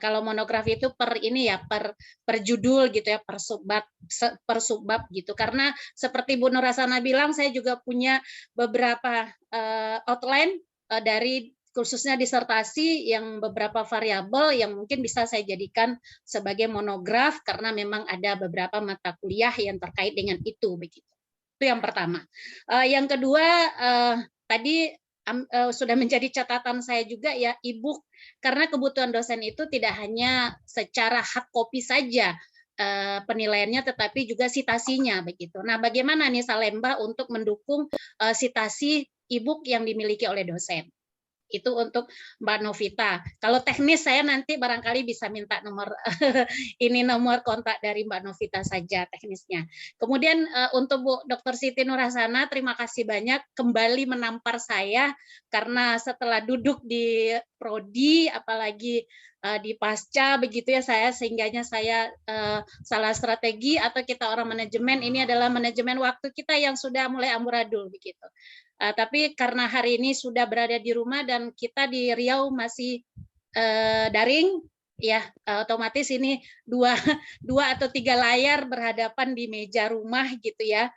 Kalau monograf itu per ini ya per judul gitu ya, per subbab gitu. Karena seperti Bu Nurhasana bilang, saya juga punya beberapa outline dari khususnya disertasi yang beberapa variabel yang mungkin bisa saya jadikan sebagai monograf karena memang ada beberapa mata kuliah yang terkait dengan itu begitu. Itu yang pertama. Yang kedua tadi sudah menjadi catatan saya juga ya e-book, karena kebutuhan dosen itu tidak hanya secara hard copy saja penilaiannya, tetapi juga sitasinya begitu. Nah, bagaimana nih Salemba untuk mendukung sitasi e-book yang dimiliki oleh dosen? Itu untuk Mbak Novita. Kalau teknis saya nanti barangkali bisa minta nomor nomor kontak dari Mbak Novita saja teknisnya. Kemudian untuk Bu Dr. Siti Nurhasana, terima kasih banyak kembali menampar saya karena setelah duduk di prodi apalagi di pasca begitu ya sehingganya saya salah strategi atau kita orang manajemen ini adalah manajemen waktu kita yang sudah mulai amburadul begitu. Tapi karena hari ini sudah berada di rumah dan kita di Riau masih daring, ya otomatis ini dua atau 3 layar berhadapan di meja rumah gitu ya,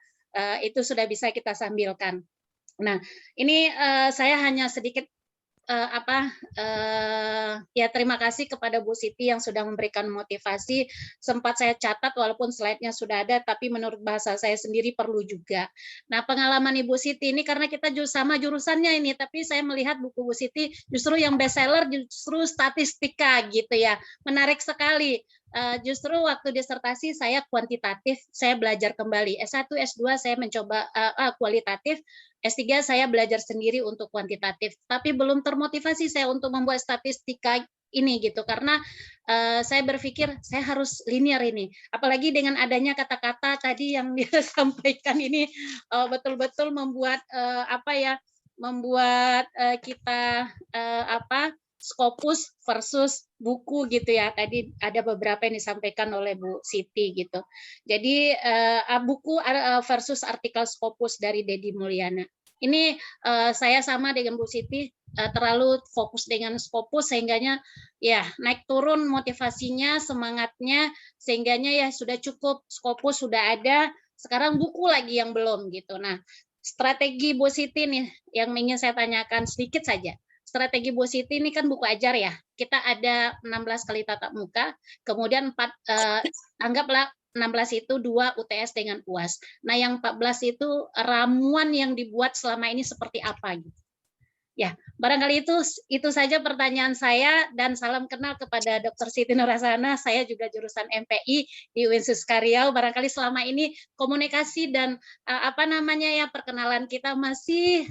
itu sudah bisa kita sambilkan. Nah, ini saya hanya sedikit ya terima kasih kepada Bu Siti yang sudah memberikan motivasi. Sempat saya catat walaupun slide-nya sudah ada, tapi menurut bahasa saya sendiri perlu juga. Nah, pengalaman Ibu Siti ini karena kita sama jurusannya ini, tapi saya melihat buku Bu Siti justru yang bestseller justru statistika gitu ya, menarik sekali. Justru waktu disertasi saya kuantitatif, saya belajar kembali. S1, S2 saya mencoba kualitatif, S3 saya belajar sendiri untuk kuantitatif. Tapi belum termotivasi saya untuk membuat statistika ini gitu, karena saya berpikir saya harus linear ini. Apalagi dengan adanya kata-kata tadi yang dia sampaikan ini betul-betul membuat membuat kita Scopus versus buku gitu ya. Tadi ada beberapa yang disampaikan oleh Bu Siti gitu. Jadi buku versus artikel Scopus dari Dedi Mulyana. Ini saya sama dengan Bu Siti terlalu fokus dengan Scopus sehingganya ya naik turun motivasinya, semangatnya, sehingganya ya sudah cukup Scopus sudah ada, sekarang buku lagi yang belum gitu. Nah, strategi Bu Siti nih yang ingin saya tanyakan sedikit saja. Strategi Bu Siti ini kan buku ajar ya. Kita ada 16 kali tatap muka, kemudian anggaplah 16 itu 2 UTS dengan UAS. Nah, yang 14 itu ramuan yang dibuat selama ini seperti apa gitu. Ya, barangkali itu saja pertanyaan saya, dan salam kenal kepada Dr. Siti Nurhasana. Saya juga jurusan MPI di UIN Karyau. Barangkali selama ini komunikasi dan perkenalan kita masih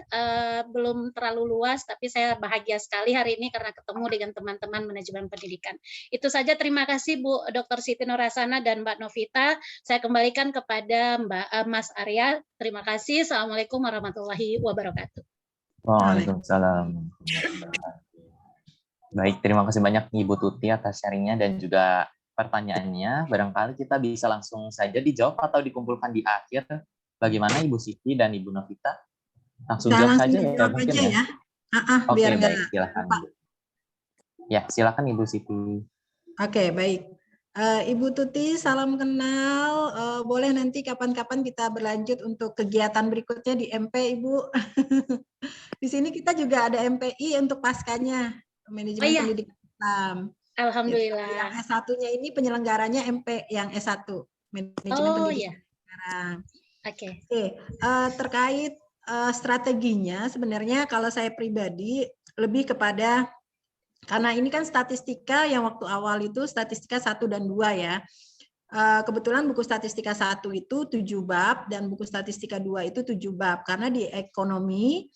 belum terlalu luas, tapi saya bahagia sekali hari ini karena ketemu dengan teman-teman manajemen pendidikan. Itu saja, terima kasih Bu Dr. Siti Nurhasana dan Mbak Novita. Saya kembalikan kepada Mas Arya. Terima kasih. Assalamualaikum warahmatullahi wabarakatuh. Waalaikumsalam. Baik, terima kasih banyak Ibu Tuti atas sharingnya dan juga pertanyaannya. Barangkali kita bisa langsung saja dijawab atau dikumpulkan di akhir. Bagaimana Ibu Siti dan Ibu Novita? Langsung jawab saja ya mungkin ya. Oke, biar baik, silakan. Ya, silakan Ibu Siti. Oke, baik. Ibu Tuti, salam kenal. Boleh nanti kapan-kapan kita berlanjut untuk kegiatan berikutnya di MP, Ibu. Di sini kita juga ada MPI untuk paskanya, manajemen pendidikan Islam. Alhamdulillah. Yang S1-nya ini penyelenggaranya MP yang S1, manajemen pendidikan. Oke. Terkait strateginya, sebenarnya kalau saya pribadi lebih kepada, karena ini kan statistika yang waktu awal itu statistika 1 dan 2 ya. Kebetulan buku statistika 1 itu 7 bab dan buku statistika 2 itu 7 bab. Karena di ekonomi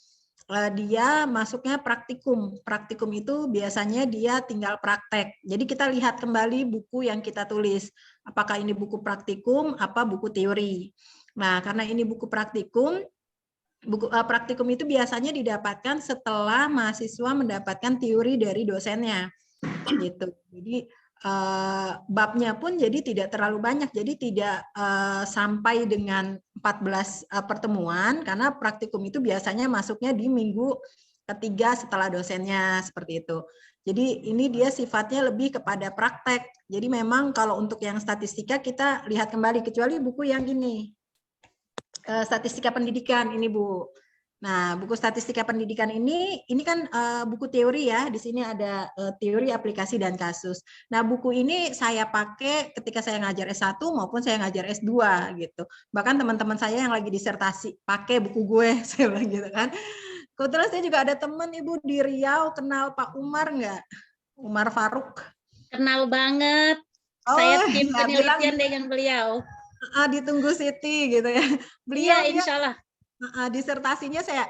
dia masuknya praktikum. Praktikum itu biasanya dia tinggal praktek. Jadi kita lihat kembali buku yang kita tulis. Apakah ini buku praktikum, apa buku teori. Nah, karena ini buku praktikum, praktikum itu biasanya didapatkan setelah mahasiswa mendapatkan teori dari dosennya, gitu. Jadi babnya pun jadi tidak terlalu banyak, jadi tidak sampai dengan 14 pertemuan, karena praktikum itu biasanya masuknya di minggu ketiga setelah dosennya, seperti itu. Jadi ini dia sifatnya lebih kepada praktek. Jadi memang kalau untuk yang statistika kita lihat kembali, kecuali buku yang ini. Statistika pendidikan ini Bu. Nah, buku statistika pendidikan ini kan buku teori ya. Di sini ada teori, aplikasi, dan kasus. Nah, buku ini saya pakai ketika saya ngajar S1 maupun saya ngajar S2 gitu. Bahkan teman-teman saya yang lagi disertasi pakai buku gue, saya bilang gitu kan. Kebetulan saya juga ada teman Ibu di Riau, kenal Pak Umar nggak? Umar Faruk. Kenal banget. Saya tim penelitian dengan beliau. Ditunggu Siti gitu ya. Beliau iya, insya Allah. Disertasinya saya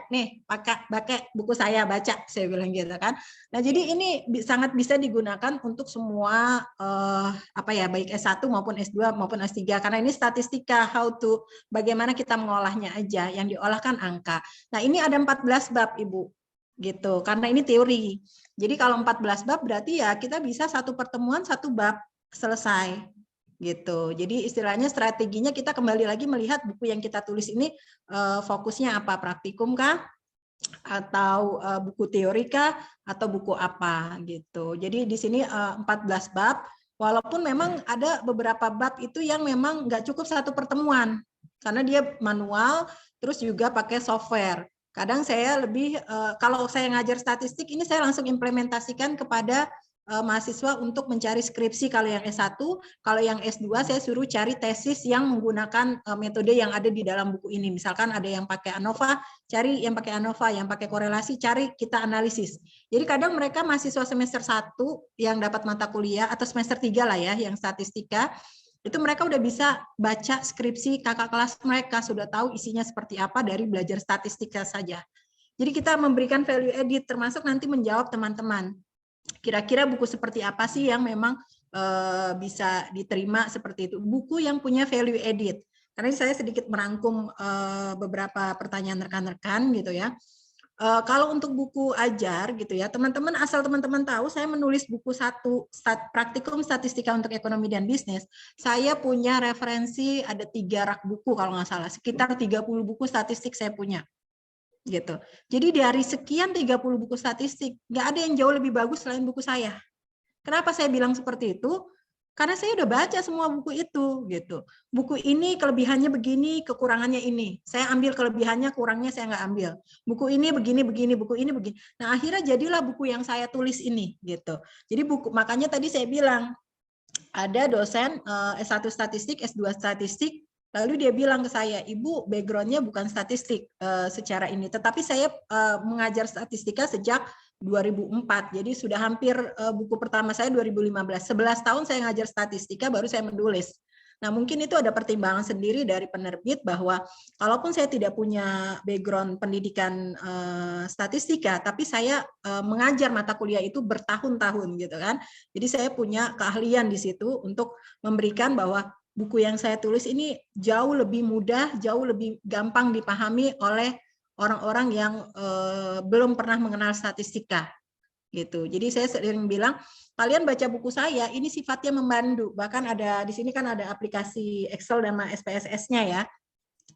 pakai buku saya baca, saya bilang gitu kan. Nah, jadi ini sangat bisa digunakan untuk semua baik S1 maupun S2 maupun S3, karena ini statistika, bagaimana kita mengolahnya aja, yang diolahkan angka. Nah, ini ada 14 bab Ibu gitu, karena ini teori. Jadi kalau 14 bab berarti ya kita bisa satu pertemuan satu bab selesai. Gitu. Jadi istilahnya strateginya kita kembali lagi melihat buku yang kita tulis ini fokusnya apa, praktikum kah atau buku teori kah atau buku apa gitu. Jadi di sini 14 bab, walaupun memang ada beberapa bab itu yang memang nggak cukup satu pertemuan karena dia manual, terus juga pakai software. Kadang saya lebih kalau saya ngajar statistik ini saya langsung implementasikan kepada mahasiswa untuk mencari skripsi kalau yang S1, kalau yang S2 saya suruh cari tesis yang menggunakan metode yang ada di dalam buku ini. Misalkan ada yang pakai ANOVA, cari yang pakai ANOVA, yang pakai korelasi, cari kita analisis. Jadi kadang mereka mahasiswa semester 1 yang dapat mata kuliah, atau semester 3 lah ya, yang statistika, itu mereka udah bisa baca skripsi kakak kelas mereka, sudah tahu isinya seperti apa dari belajar statistika saja. Jadi kita memberikan value added, termasuk nanti menjawab teman-teman. Kira-kira buku seperti apa sih yang memang bisa diterima seperti itu. Buku yang punya value added. Karena saya sedikit merangkum beberapa pertanyaan rekan-rekan gitu ya. Kalau untuk buku ajar gitu ya, teman-teman asal teman-teman tahu saya menulis buku 1 praktikum statistika untuk ekonomi dan bisnis. Saya punya referensi ada 3 rak buku kalau nggak salah, sekitar 30 buku statistik saya punya. Gitu. Jadi dari sekian 30 buku statistik, nggak ada yang jauh lebih bagus selain buku saya. Kenapa saya bilang seperti itu? Karena saya udah baca semua buku itu, gitu. Buku ini kelebihannya begini, kekurangannya ini. Saya ambil kelebihannya, kurangnya saya nggak ambil. Buku ini begini, buku ini begini. Nah, akhirnya jadilah buku yang saya tulis ini, gitu. Jadi makanya tadi saya bilang, ada dosen S1 statistik, S2 statistik, lalu dia bilang ke saya, Ibu background-nya bukan statistik secara ini, tetapi saya mengajar statistika sejak 2004, jadi sudah hampir buku pertama saya 2015, 11 tahun saya ngajar statistika baru saya menulis. Nah, mungkin itu ada pertimbangan sendiri dari penerbit bahwa kalaupun saya tidak punya background pendidikan statistika, tapi saya mengajar mata kuliah itu bertahun-tahun gitu kan. Jadi saya punya keahlian di situ untuk memberikan bahwa buku yang saya tulis ini jauh lebih mudah, jauh lebih gampang dipahami oleh orang-orang yang belum pernah mengenal statistika gitu. Jadi saya sering bilang, kalian baca buku saya, ini sifatnya membantu. Bahkan ada di sini kan ada aplikasi Excel dan SPSS-nya ya.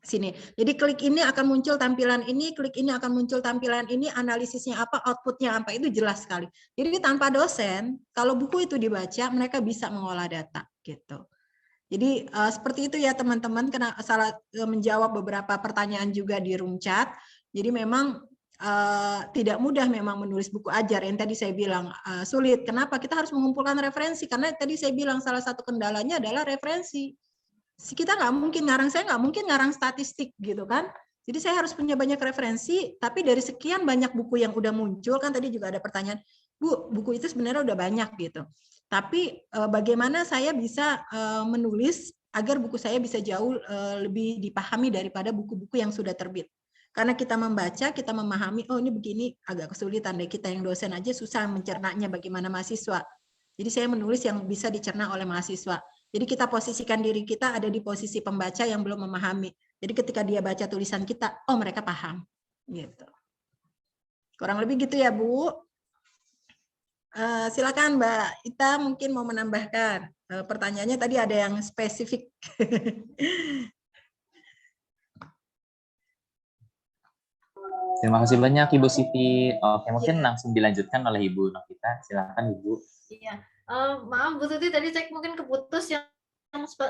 Sini. Jadi klik ini akan muncul tampilan ini, klik ini akan muncul tampilan ini, analisisnya apa, outputnya apa, itu jelas sekali. Jadi tanpa dosen, kalau buku itu dibaca, mereka bisa mengolah data gitu. Jadi seperti itu ya teman-teman, kena salah menjawab beberapa pertanyaan juga di room chat. Jadi memang tidak mudah memang menulis buku ajar yang tadi saya bilang sulit. Kenapa? Kita harus mengumpulkan referensi karena tadi saya bilang salah satu kendalanya adalah referensi. Kita nggak mungkin ngarang, saya nggak mungkin ngarang statistik gitu kan. Jadi saya harus punya banyak referensi, tapi dari sekian banyak buku yang udah muncul kan tadi juga ada pertanyaan, Bu, buku itu sebenarnya udah banyak gitu. Tapi bagaimana saya bisa menulis agar buku saya bisa jauh lebih dipahami daripada buku-buku yang sudah terbit. Karena kita membaca, kita memahami, oh ini begini agak kesulitan deh, kita yang dosen aja susah mencernanya bagaimana mahasiswa. Jadi saya menulis yang bisa dicerna oleh mahasiswa. Jadi kita posisikan diri kita ada di posisi pembaca yang belum memahami. Jadi ketika dia baca tulisan kita, oh mereka paham. Gitu. Kurang lebih gitu ya Bu. Silakan Mbak Ita mungkin mau menambahkan. Pertanyaannya tadi ada yang spesifik. Terima kasih banyak Ibu Siti. Oke, mungkin langsung dilanjutkan oleh Ibu Novita. Silakan Ibu. Iya, maaf Bu Tuti, tadi saya mungkin keputus yang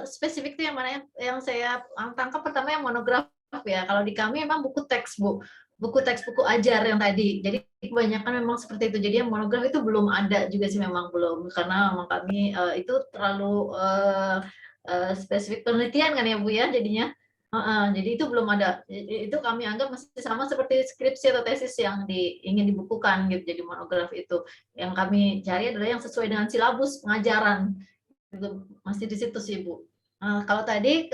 spesifik itu yang mana yang saya tangkap pertama yang monograf ya. Kalau di kami memang buku teks Bu, buku ajar yang tadi. Jadi kebanyakan memang seperti itu. Jadi yang monograf itu belum ada juga sih, memang belum, karena memang kami itu terlalu spesifik penelitian kan ya Bu ya jadinya. Jadi itu belum ada. Itu kami anggap masih sama seperti skripsi atau tesis yang ingin dibukukan gitu. Jadi monograf itu yang kami cari adalah yang sesuai dengan silabus pengajaran. Itu masih di situ sih Bu. Kalau tadi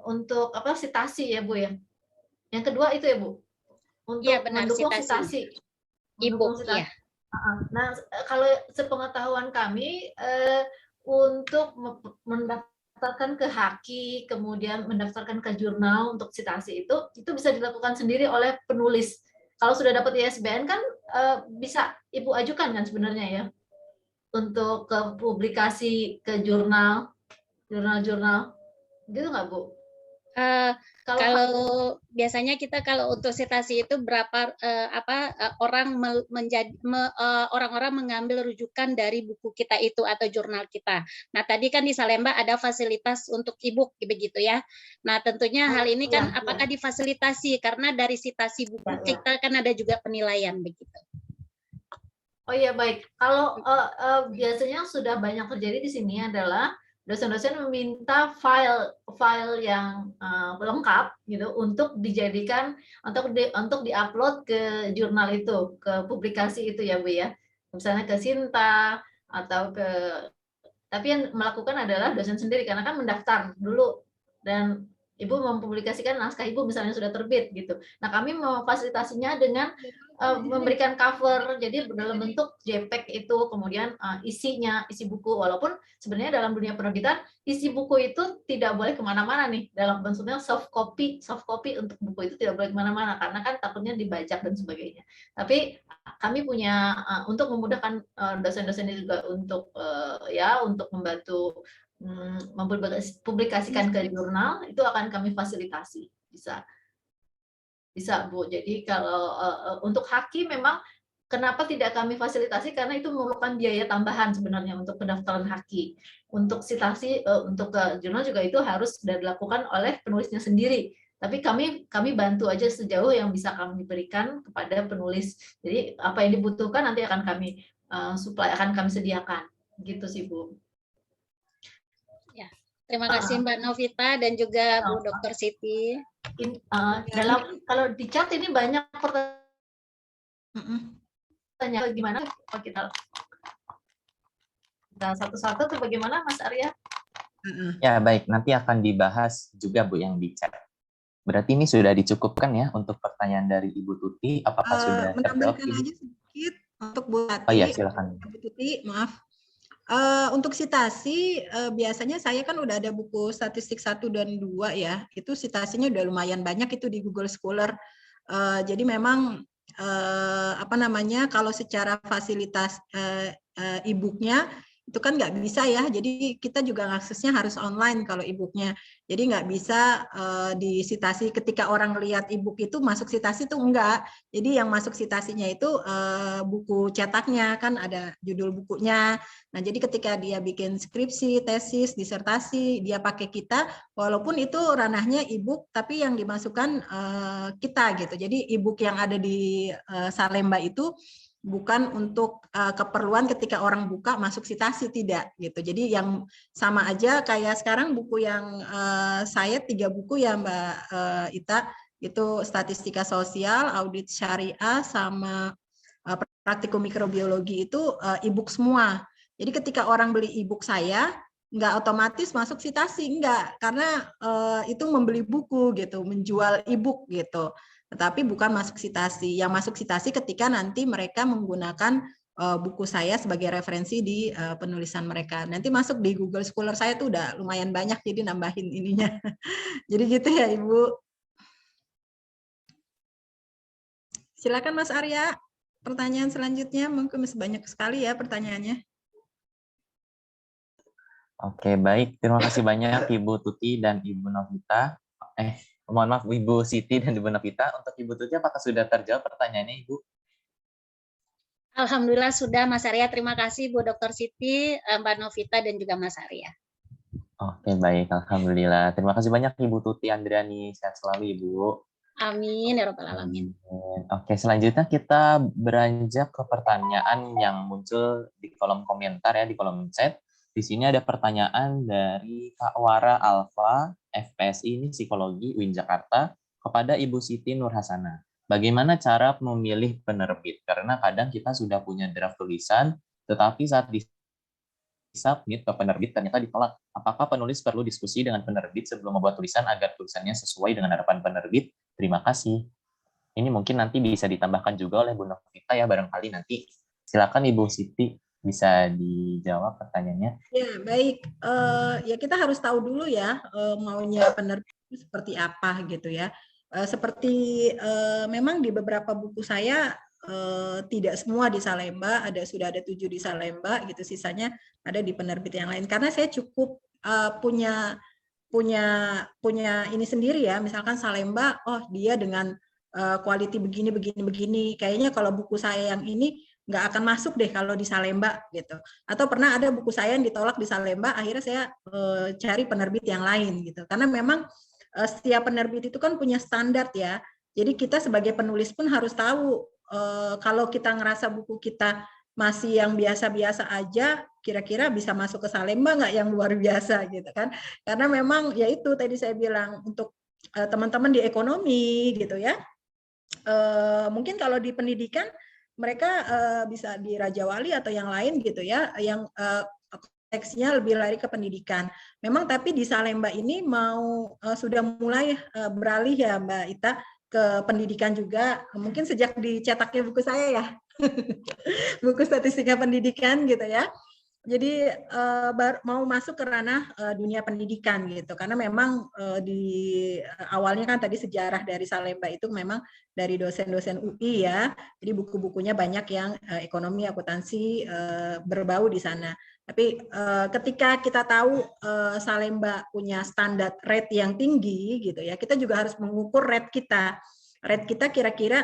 untuk apa sitasi ya Bu ya. Yang kedua itu ya Bu. Untuk ya, benar, mendukung sitasi. Ibu, ya. Nah, kalau sepengetahuan kami untuk mendaftarkan ke Haki, kemudian mendaftarkan ke jurnal untuk sitasi itu bisa dilakukan sendiri oleh penulis. Kalau sudah dapat ISBN kan bisa Ibu ajukan kan sebenarnya ya untuk ke publikasi ke jurnal gitu nggak Bu? Kalau biasanya kita kalau untuk sitasi itu berapa orang orang-orang mengambil rujukan dari buku kita itu atau jurnal kita. Nah, tadi kan di Salemba ada fasilitas untuk e-book begitu ya. Nah, tentunya hal ini kan apakah difasilitasi karena dari sitasi buku kita kan ada juga penilaian begitu. Oh iya, baik. Kalau biasanya sudah banyak terjadi di sini adalah dosen-dosen meminta file yang lengkap gitu untuk dijadikan untuk diupload ke jurnal itu, ke publikasi itu ya Bu ya. Misalnya ke Sinta atau ke, tapi yang melakukan adalah dosen sendiri karena kan mendaftar dulu dan Ibu mempublikasikan naskah Ibu misalnya sudah terbit gitu. Nah, kami memfasilitasinya dengan memberikan cover, jadi dalam bentuk JPEG itu, kemudian isi buku, walaupun sebenarnya dalam dunia penerbitan isi buku itu tidak boleh kemana-mana nih, dalam bentuknya soft copy untuk buku itu tidak boleh kemana-mana karena kan takutnya dibajak dan sebagainya. Tapi kami punya untuk memudahkan dosen-dosen juga untuk untuk membantu mempublikasikan ke jurnal itu akan kami fasilitasi, bisa Bu. Jadi kalau untuk Haki memang kenapa tidak kami fasilitasi karena itu memerlukan biaya tambahan sebenarnya untuk pendaftaran Haki. Untuk sitasi untuk ke jurnal juga itu harus sudah dilakukan oleh penulisnya sendiri. Tapi kami bantu aja sejauh yang bisa kami berikan kepada penulis. Jadi apa yang dibutuhkan nanti akan kami supply, akan kami sediakan. Gitu sih Bu. Terima kasih Mbak Novita dan juga Bu Dr. Siti. Kalau di chat ini banyak pertanyaan, gimana kalau kita satu-satu atau bagaimana, Mas Arya? Ya, baik. Nanti akan dibahas juga, Bu, yang di chat. Berarti ini sudah dicukupkan ya untuk pertanyaan dari Ibu Tuti. Apakah sudah terjawab, Menambahkan Ibu? aja sedikit untuk Bu Tati. Oh iya, silakan. Bu Tuti, maaf. Untuk sitasi, biasanya saya kan udah ada buku statistik 1 dan 2 ya. Itu sitasinya udah lumayan banyak itu di Google Scholar. Jadi memang kalau secara fasilitas e-booknya itu kan nggak bisa ya, jadi kita juga aksesnya harus online kalau e-booknya. Jadi nggak bisa disitasi ketika orang lihat e-book itu masuk sitasi itu enggak. Jadi yang masuk sitasinya itu buku cetaknya, kan ada judul bukunya. Nah jadi ketika dia bikin skripsi, tesis, disertasi, dia pakai kita, walaupun itu ranahnya e-book, tapi yang dimasukkan kita gitu. Jadi e-book yang ada di Salemba itu bukan untuk keperluan ketika orang buka masuk sitasi, tidak gitu. Jadi yang sama aja kayak sekarang buku yang saya 3 buku ya Mbak Ita, itu statistika sosial, audit syariah, sama praktikum mikrobiologi itu e-book semua. Jadi ketika orang beli e-book saya nggak otomatis masuk sitasi, enggak, karena itu membeli buku gitu, menjual e-book gitu. Tetapi bukan masuk sitasi. Yang masuk sitasi ketika nanti mereka menggunakan buku saya sebagai referensi di penulisan mereka. Nanti masuk di Google Scholar saya tuh udah lumayan banyak, jadi nambahin ininya. Jadi gitu ya Ibu. Silakan Mas Arya. Pertanyaan selanjutnya mungkin masih banyak sekali ya pertanyaannya. Oke, baik. Terima kasih banyak Ibu Tuti dan Ibu Novita. Mohon maaf, Ibu Siti dan Ibu Novita. Untuk Ibu Tuti, apakah sudah terjawab pertanyaannya, Ibu? Alhamdulillah sudah, Mas Arya. Terima kasih Bu Dr. Siti, Mbak Novita, dan juga Mas Arya. Oke, baik. Alhamdulillah. Terima kasih banyak Ibu Tuti Andriani. Sehat selalu, Ibu. Amin, ya Rabbal Alamin. Oke, selanjutnya kita beranjak ke pertanyaan yang muncul di kolom komentar ya, di kolom chat. Di sini ada pertanyaan dari Kak Wara Alfa, FPSI, ini Psikologi UIN Jakarta, kepada Ibu Siti Nurhasana. Bagaimana cara memilih penerbit? Karena kadang kita sudah punya draft tulisan, tetapi saat submit ke penerbit ternyata ditolak. Apakah penulis perlu diskusi dengan penerbit sebelum membuat tulisan agar tulisannya sesuai dengan harapan penerbit? Terima kasih. Ini mungkin nanti bisa ditambahkan juga oleh Bu Novita ya, barangkali nanti. Silakan Ibu Siti, bisa dijawab pertanyaannya. Ya, baik. Ya kita harus tahu dulu ya maunya penerbit seperti apa gitu ya. Seperti memang di beberapa buku saya tidak semua di Salemba, sudah ada 7 di Salemba gitu, sisanya ada di penerbit yang lain. Karena saya cukup punya ini sendiri ya, misalkan Salemba, oh dia dengan quality begini. Kayaknya kalau buku saya yang ini nggak akan masuk deh kalau di Salemba gitu. Atau pernah ada buku saya yang ditolak di Salemba, akhirnya saya cari penerbit yang lain gitu. Karena memang setiap penerbit itu kan punya standar ya. Jadi kita sebagai penulis pun harus tahu kalau kita ngerasa buku kita masih yang biasa-biasa aja, kira-kira bisa masuk ke Salemba nggak yang luar biasa gitu kan. Karena memang ya itu tadi saya bilang untuk teman-teman di ekonomi gitu ya. Mungkin kalau di pendidikan mereka bisa di Raja Wali atau yang lain gitu ya, yang konteksnya lebih lari ke pendidikan. Memang tapi di Salemba ini sudah mulai beralih ya Mbak Ita ke pendidikan juga, mungkin sejak dicetaknya buku saya ya, buku statistika pendidikan gitu ya. Jadi mau masuk ke ranah dunia pendidikan gitu, karena memang di awalnya kan tadi sejarah dari Salemba itu memang dari dosen-dosen UI ya, jadi buku-bukunya banyak yang ekonomi, akuntansi berbau di sana. Tapi ketika kita tahu Salemba punya standar rate yang tinggi gitu ya, kita juga harus mengukur rate kita kira-kira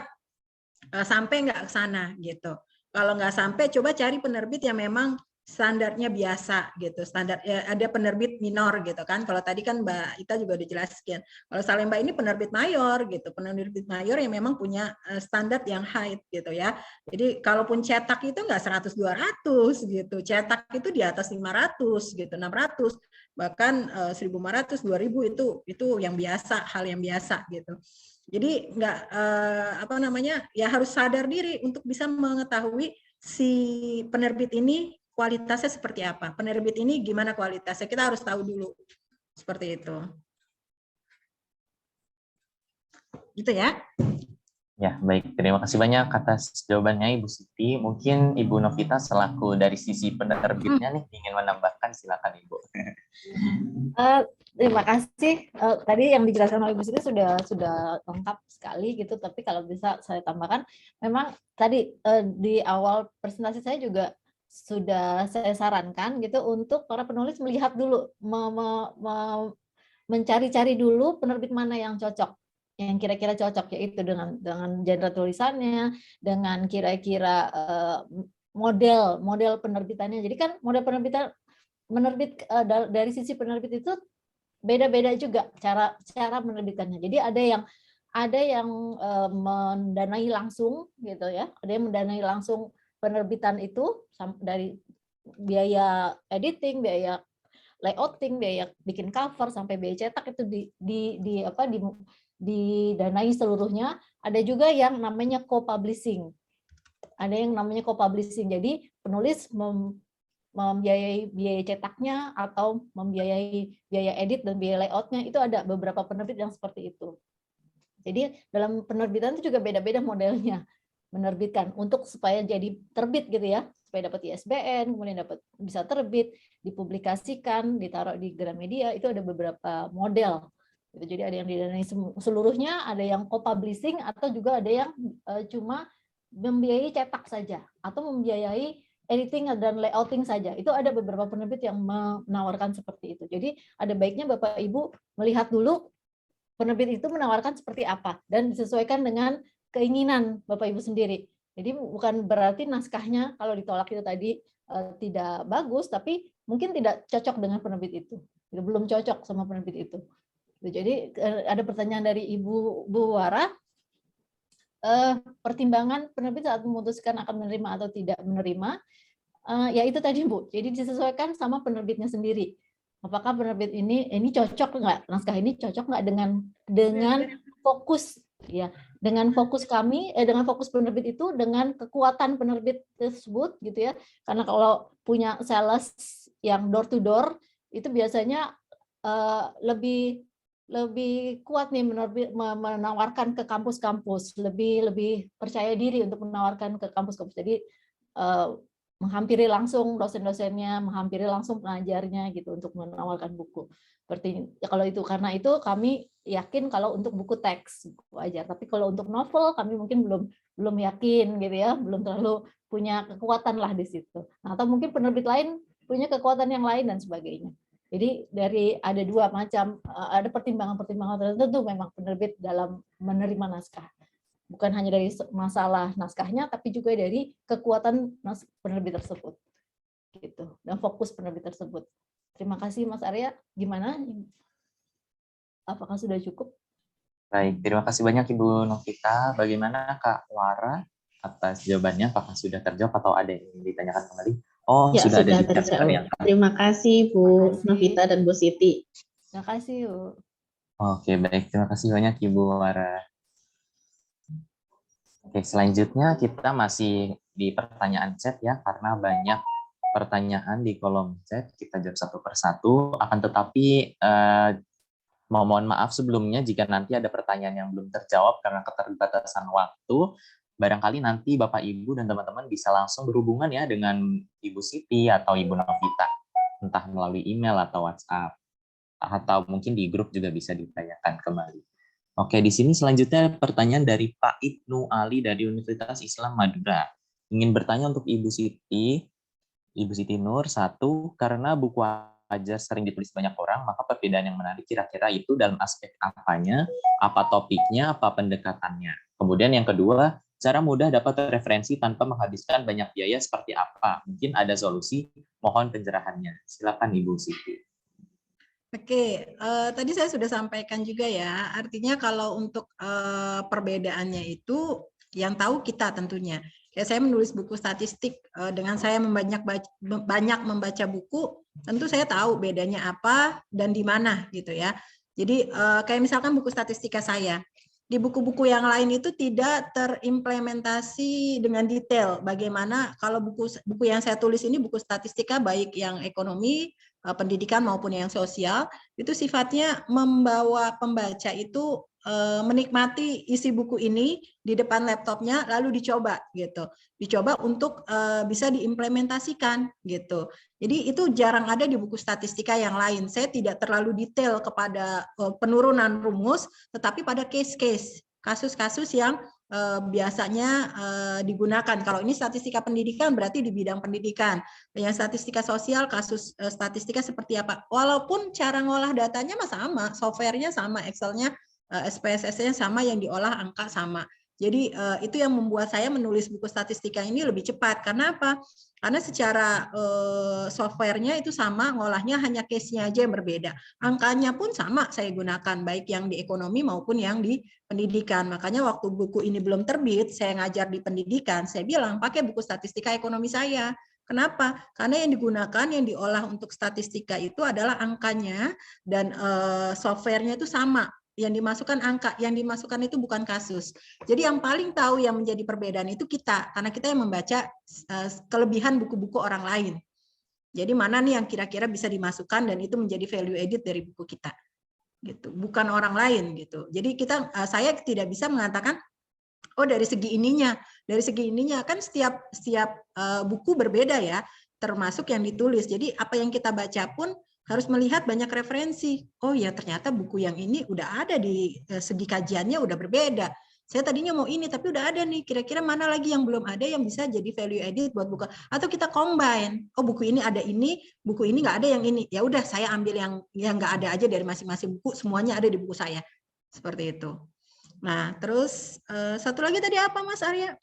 sampai nggak ke sana gitu. Kalau nggak sampai, coba cari penerbit yang memang standarnya biasa gitu, standar ya, ada penerbit minor gitu kan. Kalau tadi kan Mbak Ita juga dijelaskan. Kalau Salemba ini penerbit mayor gitu, penerbit mayor yang memang punya standar yang high gitu ya. Jadi kalaupun cetak itu nggak 100-200 gitu, cetak itu di atas 500 gitu, 600 bahkan 1.500, 2.000 itu yang biasa, hal yang biasa gitu. Jadi nggak apa namanya ya harus sadar diri untuk bisa mengetahui si penerbit ini kualitasnya seperti apa, penerbit ini gimana kualitasnya, kita harus tahu dulu seperti itu. Gitu ya. Ya, baik. Terima kasih banyak atas jawabannya Ibu Siti. Mungkin Ibu Novita selaku dari sisi penerbitnya nih ingin menambahkan, silakan Ibu. Terima kasih. Tadi yang dijelaskan oleh Ibu Siti sudah lengkap sekali gitu. Tapi kalau bisa saya tambahkan, memang tadi di awal presentasi saya juga sudah saya sarankan gitu untuk para penulis melihat dulu, mencari-cari dulu penerbit mana yang cocok, yang kira-kira cocok, yaitu dengan genre tulisannya, dengan kira-kira model penerbitannya. Jadi kan model menerbit dari sisi penerbit itu beda-beda juga cara menerbitkannya. Jadi ada yang mendanai langsung gitu ya, ada yang mendanai langsung penerbitan itu dari biaya editing, biaya layouting, biaya bikin cover sampai biaya cetak itu didanai seluruhnya. Ada juga yang namanya co-publishing. Jadi penulis membiayai biaya cetaknya atau membiayai biaya edit dan biaya layoutnya. Itu ada beberapa penerbit yang seperti itu. Jadi dalam penerbitan itu juga beda-beda modelnya menerbitkan untuk supaya jadi terbit gitu ya, supaya dapat ISBN, kemudian bisa terbit, dipublikasikan, ditaruh di Gramedia. Itu ada beberapa model. Jadi ada yang didanai seluruhnya, ada yang co-publishing, atau juga ada yang cuma membiayai cetak saja atau membiayai editing dan layouting saja. Itu ada beberapa penerbit yang menawarkan seperti itu. Jadi ada baiknya Bapak Ibu melihat dulu penerbit itu menawarkan seperti apa dan disesuaikan dengan keinginan Bapak Ibu sendiri. Jadi bukan berarti naskahnya kalau ditolak itu tadi tidak bagus, tapi mungkin tidak cocok dengan penerbit itu. Belum cocok sama penerbit itu. Jadi ada pertanyaan dari Ibu Wara, pertimbangan penerbit saat memutuskan akan menerima atau tidak menerima, ya itu tadi Bu. Jadi disesuaikan sama penerbitnya sendiri. Apakah penerbit ini cocok nggak, naskah ini cocok nggak dengan fokus ya, dengan fokus kami, dengan fokus penerbit itu, dengan kekuatan penerbit tersebut gitu ya. Karena kalau punya sales yang door to door itu biasanya lebih kuat nih menawarkan ke kampus-kampus, lebih percaya diri untuk menawarkan ke kampus-kampus. Jadi menghampiri langsung dosen-dosennya, menghampiri langsung pengajarnya gitu untuk menawarkan buku. Seperti kalau itu, karena itu kami yakin kalau untuk buku teks, buku ajar. Tapi kalau untuk novel kami mungkin belum yakin gitu ya, belum terlalu punya kekuatan lah di situ. Nah, atau mungkin penerbit lain punya kekuatan yang lain dan sebagainya. Jadi ada dua macam, ada pertimbangan-pertimbangan tertentu memang penerbit dalam menerima naskah. Bukan hanya dari masalah naskahnya, tapi juga dari kekuatan penerbit tersebut, gitu, dan fokus penerbit tersebut. Terima kasih Mas Arya. Gimana? Apakah sudah cukup? Baik, terima kasih banyak Ibu Novita. Bagaimana Kak Wara atas jawabannya? Apakah sudah terjawab atau ada yang ditanyakan kembali? Oh, Ya, sudah ada terjawab. ditanyakan. Terima kasih Bu Novita dan Bu Siti. Terima kasih Bu. Oke, baik. Terima kasih banyak Ibu Wara. Oke, selanjutnya kita masih di pertanyaan chat ya, karena banyak pertanyaan di kolom chat. Kita jawab satu persatu. Akan tetapi mohon maaf sebelumnya jika nanti ada pertanyaan yang belum terjawab karena keterbatasan waktu. Barangkali nanti Bapak Ibu dan teman-teman bisa langsung berhubungan ya dengan Ibu Siti atau Ibu Novita, entah melalui email atau WhatsApp, atau mungkin di grup juga bisa ditanyakan kembali. Oke, di sini selanjutnya pertanyaan dari Pak Ibnu Ali dari Universitas Islam Madura. Ingin bertanya untuk Ibu Siti Nur, satu, karena buku ajar sering ditulis banyak orang, maka perbedaan yang menarik kira-kira itu dalam aspek apanya, apa topiknya, apa pendekatannya. Kemudian yang kedua, Cara mudah dapat referensi tanpa menghabiskan banyak biaya seperti apa? Mungkin ada solusi, mohon pencerahannya. Silakan Ibu Siti. Oke, tadi saya sudah sampaikan juga ya, artinya kalau untuk perbedaannya itu yang tahu kita tentunya. Ya, saya menulis buku statistik dengan saya banyak membaca buku, tentu saya tahu bedanya apa dan di mana gitu ya. Jadi kayak misalkan buku statistika saya, di buku-buku yang lain itu tidak terimplementasi dengan detail bagaimana kalau buku yang saya tulis ini buku statistika baik yang ekonomi, pendidikan maupun yang sosial itu sifatnya membawa pembaca itu menikmati isi buku ini di depan laptopnya lalu dicoba gitu. Dicoba untuk bisa diimplementasikan gitu. Jadi itu jarang ada di buku statistika yang lain. Saya tidak terlalu detail kepada penurunan rumus, tetapi pada case-case, kasus-kasus yang biasanya digunakan. Kalau ini statistika pendidikan berarti di bidang pendidikan. Yang statistika sosial, kasus statistika seperti apa. Walaupun cara ngolah datanya mah sama, softwarenya sama, Excel-nya, SPSS-nya sama, yang diolah angka sama. Jadi itu yang membuat saya menulis buku statistika ini lebih cepat. Karena apa? Karena secara softwarenya itu sama, ngolahnya hanya case-nya aja yang berbeda. Angkanya pun sama saya gunakan, baik yang di ekonomi maupun yang di pendidikan. Makanya waktu buku ini belum terbit, saya ngajar di pendidikan, saya bilang pakai buku statistika ekonomi saya. Kenapa? Karena yang digunakan, yang diolah untuk statistika itu adalah angkanya dan softwarenya itu sama. Yang dimasukkan angka, yang dimasukkan itu bukan kasus. Jadi yang paling tahu yang menjadi perbedaan itu kita, karena kita yang membaca kelebihan buku-buku orang lain. Jadi mana nih yang kira-kira bisa dimasukkan dan itu menjadi value added dari buku kita. Gitu, bukan orang lain gitu. Jadi saya tidak bisa mengatakan oh dari segi ininya kan setiap buku berbeda ya, termasuk yang ditulis. Jadi apa yang kita baca pun harus melihat banyak referensi. Oh ya ternyata buku yang ini udah ada di segi kajiannya udah berbeda. Saya tadinya mau ini tapi udah ada nih. Kira-kira mana lagi yang belum ada yang bisa jadi value added buat buku? Atau kita combine. Oh buku ini ada ini, buku ini nggak ada yang ini. Ya udah saya ambil yang nggak ada aja dari masing-masing buku. Semuanya ada di buku saya. Seperti itu. Nah terus satu lagi tadi apa Mas Arya?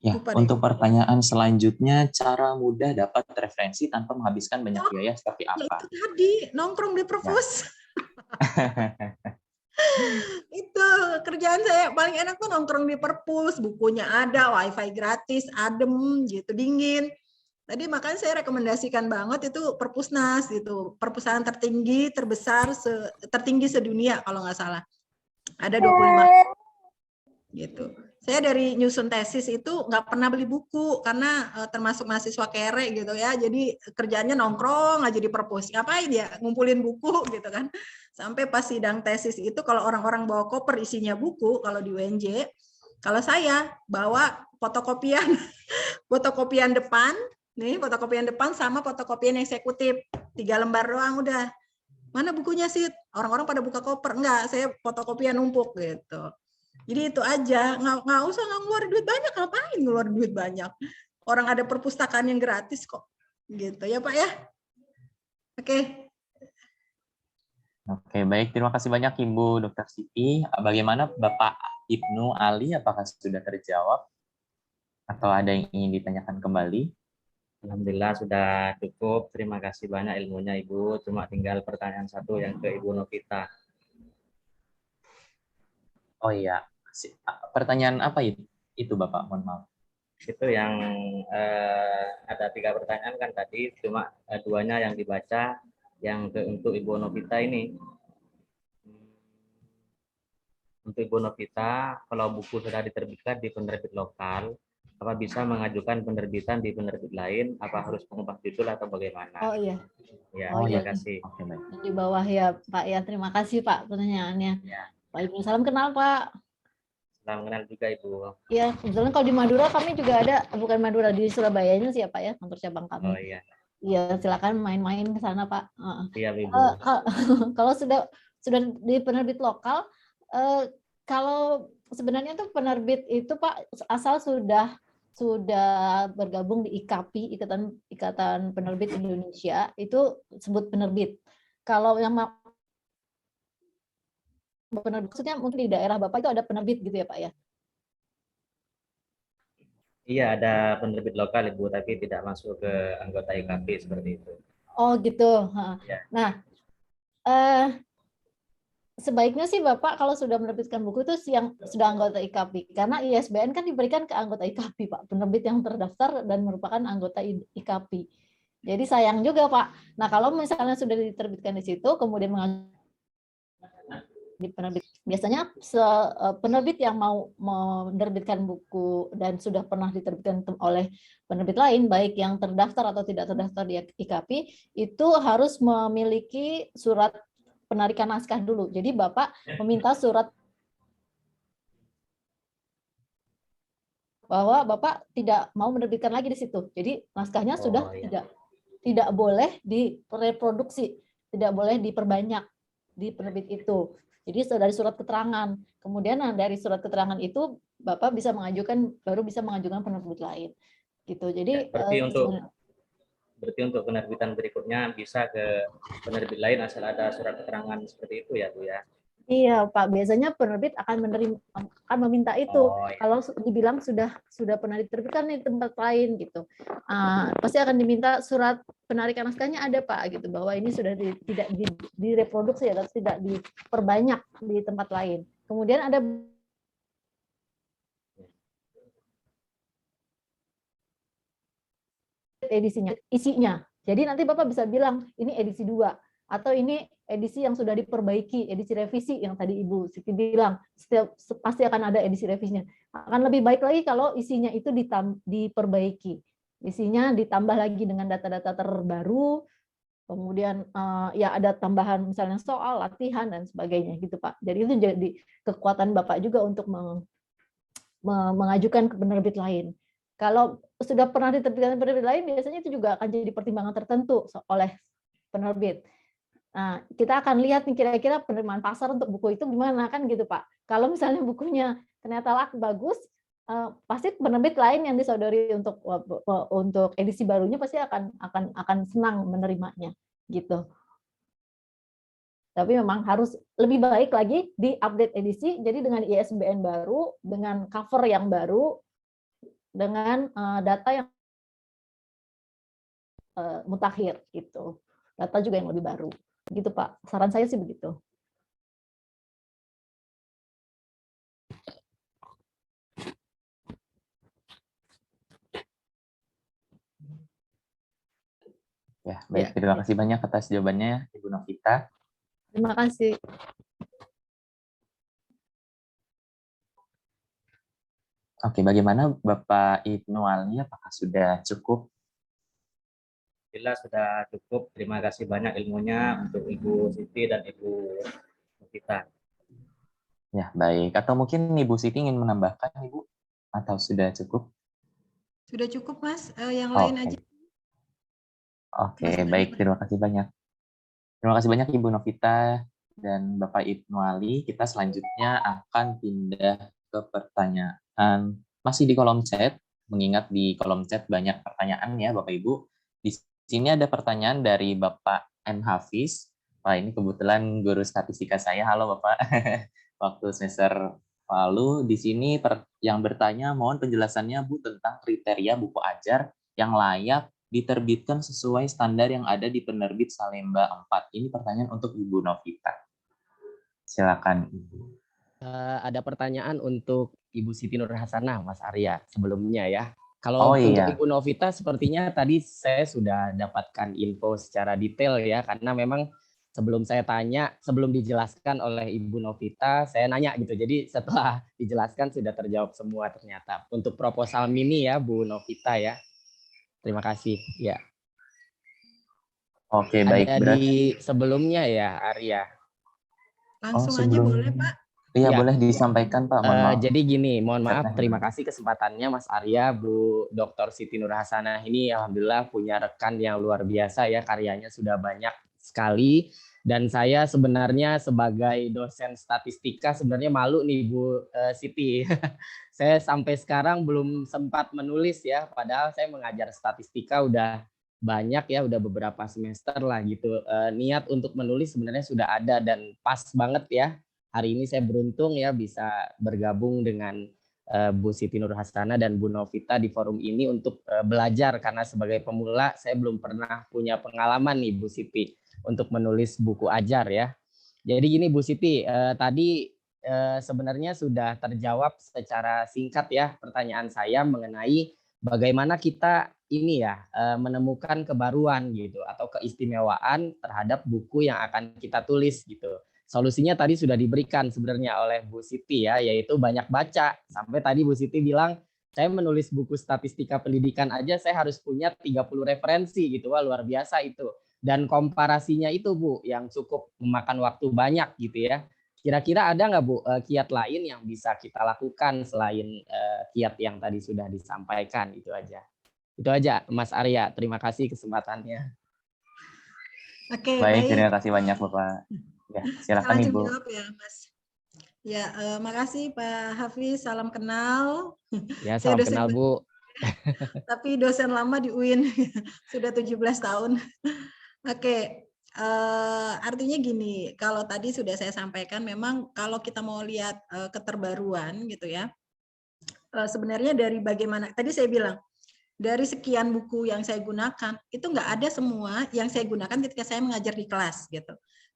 Ya, untuk pertanyaan selanjutnya, cara mudah dapat referensi tanpa menghabiskan banyak biaya seperti apa? Itu tadi, nongkrong di perpus. Itu kerjaan saya paling enak tuh nongkrong di perpus, bukunya ada, wifi gratis, adem gitu, dingin. Tadi makanya saya rekomendasikan banget itu Perpusnas gitu, perpustakaan tertinggi, terbesar, tertinggi sedunia kalau nggak salah. Ada 25 gitu. Saya dari nyusun tesis itu nggak pernah beli buku karena termasuk mahasiswa kere gitu ya. Jadi kerjanya nongkrong aja di perpus. Ngapain ya ngumpulin buku gitu kan. Sampai pas sidang tesis itu kalau orang-orang bawa koper isinya buku kalau di UNJ, kalau saya bawa fotokopian fotokopian depan, nih fotokopian depan sama fotokopian eksekutif. 3 lembar doang udah. Mana bukunya sih? Orang-orang pada buka koper. Enggak, saya fotokopian numpuk gitu. Jadi itu aja, nggak usah ngeluarin duit banyak, ngapain ngeluarin duit banyak. Orang ada perpustakaan yang gratis kok. Gitu ya Pak ya. Oke. Oke, baik. Terima kasih banyak Ibu Dr. Siti. Bagaimana Bapak Ibnu Ali, apakah sudah terjawab? Atau ada yang ingin ditanyakan kembali? Alhamdulillah sudah cukup. Terima kasih banyak ilmunya Ibu. Cuma tinggal pertanyaan satu yang ke Ibu Novita. Oh iya. Pertanyaan apa itu Bapak? Mohon maaf. Itu yang ada 3 pertanyaan kan tadi, cuma 2-nya yang dibaca, yang untuk Ibu Novita ini. Untuk Ibu Novita, kalau buku sudah diterbitkan di penerbit lokal, apa bisa mengajukan penerbitan di penerbit lain? Apa harus mengubah judul atau bagaimana? Oh iya. Ya, Oh, terima iya. kasih. Oke, baik. Di bawah ya Pak ya. Terima kasih Pak pertanyaannya. Ya. Waalaikumsalam, kenal Pak. Salam kenal juga Ibu. Ya, kebetulan kalau di Madura kami juga ada, bukan Madura, di Surabayanya sih ya Pak ya, kantor cabang kami. Oh iya. Iya, silakan main-main ke sana Pak. Iya Ibu. Kalau sudah di penerbit lokal, kalau sebenarnya tuh penerbit itu Pak asal sudah bergabung di IKAPI, Ikatan Penerbit Indonesia, itu sebut penerbit. Kalau yang penerbit, maksudnya mungkin di daerah Bapak itu ada penerbit gitu ya Pak ya? Iya, ada penerbit lokal Ibu, tapi tidak masuk ke anggota IKP seperti itu. Oh gitu. Ya. Nah, sebaiknya sih Bapak kalau sudah menerbitkan buku itu yang sudah anggota IKP, karena ISBN kan diberikan ke anggota IKP Pak, penerbit yang terdaftar dan merupakan anggota IKP. Jadi sayang juga Pak. Nah kalau misalnya sudah diterbitkan di situ, kemudian di penerbit, biasanya penerbit yang mau menerbitkan buku dan sudah pernah diterbitkan oleh penerbit lain, baik yang terdaftar atau tidak terdaftar di IKP, itu harus memiliki surat penarikan naskah dulu. Jadi Bapak meminta surat bahwa Bapak tidak mau menerbitkan lagi di situ. Jadi naskahnya sudah tidak boleh direproduksi, tidak boleh diperbanyak di penerbit itu. Jadi dari surat keterangan. Kemudian dari surat keterangan itu Bapak baru bisa mengajukan penerbit lain. Gitu. Jadi berarti untuk penerbitan berikutnya bisa ke penerbit lain asal ada surat keterangan seperti itu ya Bu ya. Iya Pak, biasanya penerbit akan meminta itu. Kalau dibilang sudah pernah diterbitkan di tempat lain gitu, pasti akan diminta surat penarikan naskahnya ada Pak gitu, bahwa ini sudah tidak direproduksi atau tidak diperbanyak di tempat lain. Kemudian ada edisinya, isinya. Jadi nanti Bapak bisa bilang ini edisi 2 atau ini edisi yang sudah diperbaiki, edisi revisi yang tadi Ibu Siti bilang, pasti akan ada edisi revisinya. Akan lebih baik lagi kalau isinya itu diperbaiki. Isinya ditambah lagi dengan data-data terbaru, kemudian ya ada tambahan misalnya soal, latihan dan sebagainya gitu Pak. Jadi itu jadi kekuatan Bapak juga untuk mengajukan ke penerbit lain. Kalau sudah pernah diterbitkan penerbit lain, biasanya itu juga akan jadi pertimbangan tertentu oleh penerbit. Nah, kita akan lihat nih kira-kira penerimaan pasar untuk buku itu gimana kan gitu Pak. Kalau misalnya bukunya ternyata laku bagus, pasti penerbit lain yang disodori untuk edisi barunya pasti akan senang menerimanya gitu. Tapi memang harus lebih baik lagi di update edisi, jadi dengan ISBN baru, dengan cover yang baru, dengan data yang mutakhir gitu, data juga yang lebih baru, gitu Pak. Saran saya sih begitu. Ya, baik. Terima kasih banyak atas jawabannya, Ibu Novita. Terima kasih. Oke, bagaimana Bapak Ibnu Ali? Apakah sudah cukup? Alhamdulillah sudah cukup. Terima kasih banyak ilmunya untuk Ibu Siti dan Ibu Novita. Ya, baik. Atau mungkin Ibu Siti ingin menambahkan, Ibu? Atau sudah cukup? Sudah cukup, Mas. Yang lain aja. Oke, baik. Terima kasih banyak. Terima kasih banyak Ibu Novita dan Bapak Ibnu Ali. Kita selanjutnya akan pindah ke pertanyaan. Masih di kolom chat, mengingat di kolom chat banyak pertanyaan ya Bapak Ibu. Di sini ada pertanyaan dari Bapak M. Hafiz. Wah, ini kebetulan guru statistika saya. Halo Bapak. Waktu semester lalu di sini yang bertanya, mohon penjelasannya Bu tentang kriteria buku ajar yang layak diterbitkan sesuai standar yang ada di penerbit Salemba 4. Ini pertanyaan untuk Ibu Novita. Silakan Ibu. Ada pertanyaan untuk Ibu Siti Nurhasanah, Mas Arya, sebelumnya ya. Kalau untuk Ibu Novita, sepertinya tadi saya sudah dapatkan info secara detail ya, karena memang sebelum saya tanya, sebelum dijelaskan oleh Ibu Novita, saya nanya gitu. Jadi setelah dijelaskan sudah terjawab semua ternyata. Untuk proposal mini ya, Bu Novita ya. Terima kasih. Ya. Oke, baik. Ada di sebelumnya ya, Arya. Langsung aja boleh, Pak. Iya, boleh disampaikan, Pak. Jadi gini, mohon maaf, terima kasih kesempatannya Mas Arya, Bu Dr. Siti Nurhasanah ini alhamdulillah punya rekan yang luar biasa ya, karyanya sudah banyak sekali. Dan saya sebenarnya sebagai dosen statistika sebenarnya malu nih Bu Siti. Saya sampai sekarang belum sempat menulis ya, padahal saya mengajar statistika udah banyak ya, udah beberapa semester lah gitu. Niat untuk menulis sebenarnya sudah ada dan pas banget ya. hari ini saya beruntung ya bisa bergabung dengan Bu Siti Nurhasanah dan Bu Novita di forum ini untuk belajar, karena sebagai pemula saya belum pernah punya pengalaman nih Bu Siti untuk menulis buku ajar ya. Jadi gini Bu Siti, tadi sebenarnya sudah terjawab secara singkat ya pertanyaan saya mengenai bagaimana kita ini ya menemukan kebaruan gitu atau keistimewaan terhadap buku yang akan kita tulis gitu. Solusinya tadi sudah diberikan sebenarnya oleh Bu Siti ya, yaitu banyak baca. Sampai tadi Bu Siti bilang, saya menulis buku statistika pendidikan aja saya harus punya 30 referensi gitu. Wah, luar biasa itu. Dan komparasinya itu Bu yang cukup memakan waktu banyak gitu ya. Kira-kira ada nggak Bu kiat lain yang bisa kita lakukan selain kiat yang tadi sudah disampaikan? Itu aja Mas Arya. Terima kasih kesempatannya. Oke, Baik, terima kasih banyak Bapak. Ya, silakan langsung Ibu. jawab ya, Mas. Ya, makasih Pak Hafiz, salam kenal. Ya, Saya salam kenal Bu. Tapi dosen lama di UIN, sudah 17 tahun. Oke, artinya gini, kalau tadi sudah saya sampaikan, memang kalau kita mau lihat keterbaruan gitu ya, sebenarnya dari bagaimana, tadi saya bilang, dari sekian buku yang saya gunakan, itu nggak ada semua yang saya gunakan ketika saya mengajar di kelas gitu.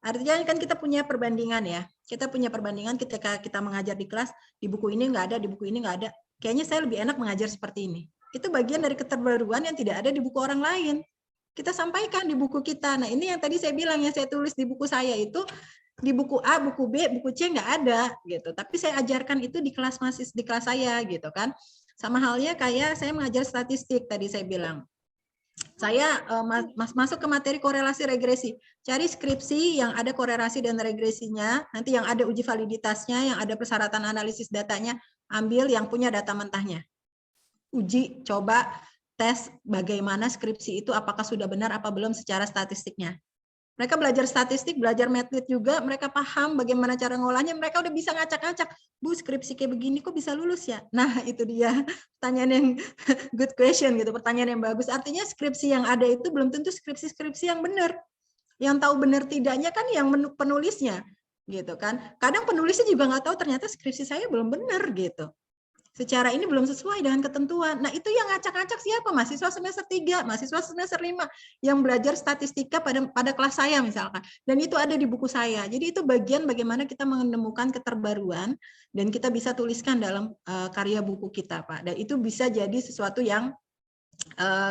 Artinya kan kita punya perbandingan ya, kita punya perbandingan ketika kita mengajar di kelas, di buku ini nggak ada, di buku ini nggak ada. Kayaknya saya lebih enak mengajar seperti ini. Itu bagian dari keterbaruan yang tidak ada di buku orang lain. Kita sampaikan di buku kita. Nah ini yang tadi saya bilang, yang saya tulis di buku saya itu, di buku A, buku B, buku C nggak ada gitu. Tapi saya ajarkan itu di kelas di kelas saya gitu kan. Sama halnya kayak saya mengajar statistik tadi saya bilang. Saya masuk ke materi korelasi regresi. Cari skripsi yang ada korelasi dan regresinya, nanti yang ada uji validitasnya, yang ada persyaratan analisis datanya, ambil yang punya data mentahnya. Uji, coba, tes bagaimana skripsi itu apakah sudah benar apa belum secara statistiknya. Mereka belajar statistik, belajar metode juga, mereka paham bagaimana cara ngolahnya, mereka udah bisa ngacak-ngacak. Bu, skripsi kayak begini kok bisa lulus ya? Nah, itu dia pertanyaan yang good question gitu, pertanyaan yang bagus. Artinya skripsi yang ada itu belum tentu skripsi-skripsi yang benar. Yang tahu benar tidaknya kan yang penulisnya, gitu kan. Kadang penulisnya juga nggak tahu ternyata skripsi saya belum benar gitu. Secara ini belum sesuai dengan ketentuan. Nah, itu yang ngacak-ngacak siapa? Mahasiswa semester 3, mahasiswa semester 5 yang belajar statistika pada kelas saya misalkan. Dan itu ada di buku saya. Jadi itu bagian bagaimana kita menemukan keterbaruan dan kita bisa tuliskan dalam karya buku kita, Pak. Dan itu bisa jadi sesuatu yang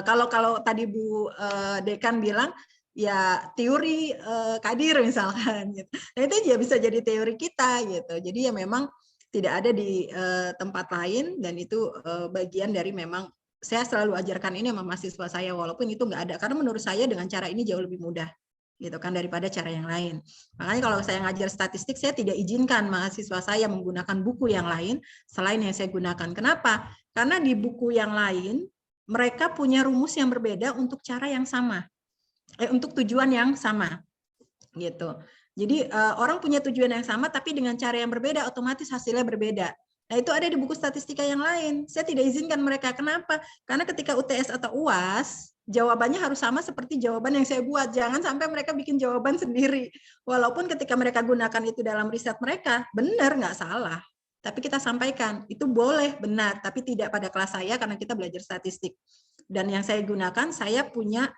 kalau tadi Bu Dekan bilang ya teori Kadir misalkan gitu. Nah, itu ya bisa jadi teori kita gitu. Jadi ya memang tidak ada di tempat lain, dan itu bagian dari memang saya selalu ajarkan ini sama mahasiswa saya, walaupun itu nggak ada, karena menurut saya dengan cara ini jauh lebih mudah gitu kan daripada cara yang lain. Makanya kalau saya ngajar statistik, saya tidak izinkan mahasiswa saya menggunakan buku yang lain selain yang saya gunakan. Kenapa? Karena di buku yang lain mereka punya rumus yang berbeda untuk cara yang sama, untuk tujuan yang sama gitu. Jadi orang punya tujuan yang sama tapi dengan cara yang berbeda, otomatis hasilnya berbeda. Nah, itu ada di buku statistika yang lain. Saya tidak izinkan mereka. Kenapa? Karena ketika UTS atau UAS, jawabannya harus sama seperti jawaban yang saya buat. Jangan sampai mereka bikin jawaban sendiri. Walaupun ketika mereka gunakan itu dalam riset mereka, benar, nggak salah. Tapi kita sampaikan, itu boleh, benar. Tapi tidak pada kelas saya karena kita belajar statistik. Dan yang saya gunakan, saya punya,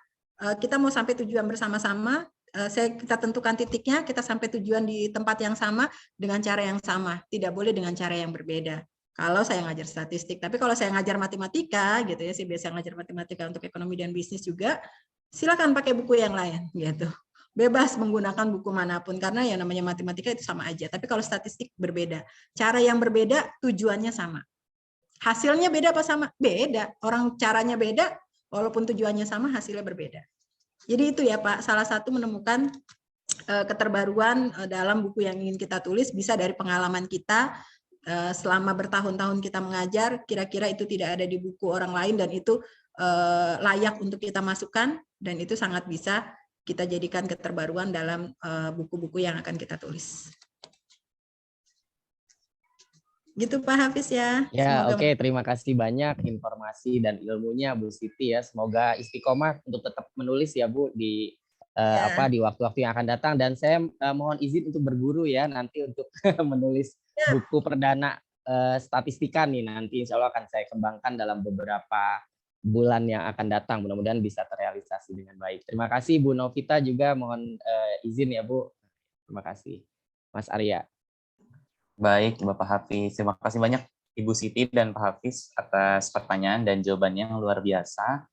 kita mau sampai tujuan bersama-sama, kita tentukan titiknya, kita sampai tujuan di tempat yang sama dengan cara yang sama, tidak boleh dengan cara yang berbeda. Kalau saya ngajar statistik, tapi kalau saya ngajar matematika, gitu ya, saya biasa ngajar matematika untuk ekonomi dan bisnis juga, silakan pakai buku yang lain, gitu. Bebas menggunakan buku manapun karena yang namanya matematika itu sama aja. Tapi kalau statistik berbeda, cara yang berbeda, tujuannya sama. Hasilnya beda apa sama? Beda. Orang caranya beda, walaupun tujuannya sama, hasilnya berbeda. Jadi itu ya Pak, salah satu menemukan keterbaruan dalam buku yang ingin kita tulis bisa dari pengalaman kita selama bertahun-tahun kita mengajar, kira-kira itu tidak ada di buku orang lain dan itu layak untuk kita masukkan, dan itu sangat bisa kita jadikan keterbaruan dalam buku-buku yang akan kita tulis. Gitu Pak Hafiz ya. Ya, oke. Terima kasih banyak informasi dan ilmunya Bu Siti ya. Semoga istiqomah untuk tetap menulis ya Bu di di waktu-waktu yang akan datang, dan saya mohon izin untuk berguru ya nanti untuk menulis buku perdana statistika nih, nanti insya Allah akan saya kembangkan dalam beberapa bulan yang akan datang, mudah-mudahan bisa terrealisasi dengan baik. Terima kasih Bu Novita, juga mohon izin ya Bu. Terima kasih Mas Arya. Baik, Bapak Hafiz. Terima kasih banyak Ibu Siti dan Pak Hafiz atas pertanyaan dan jawabannya yang luar biasa.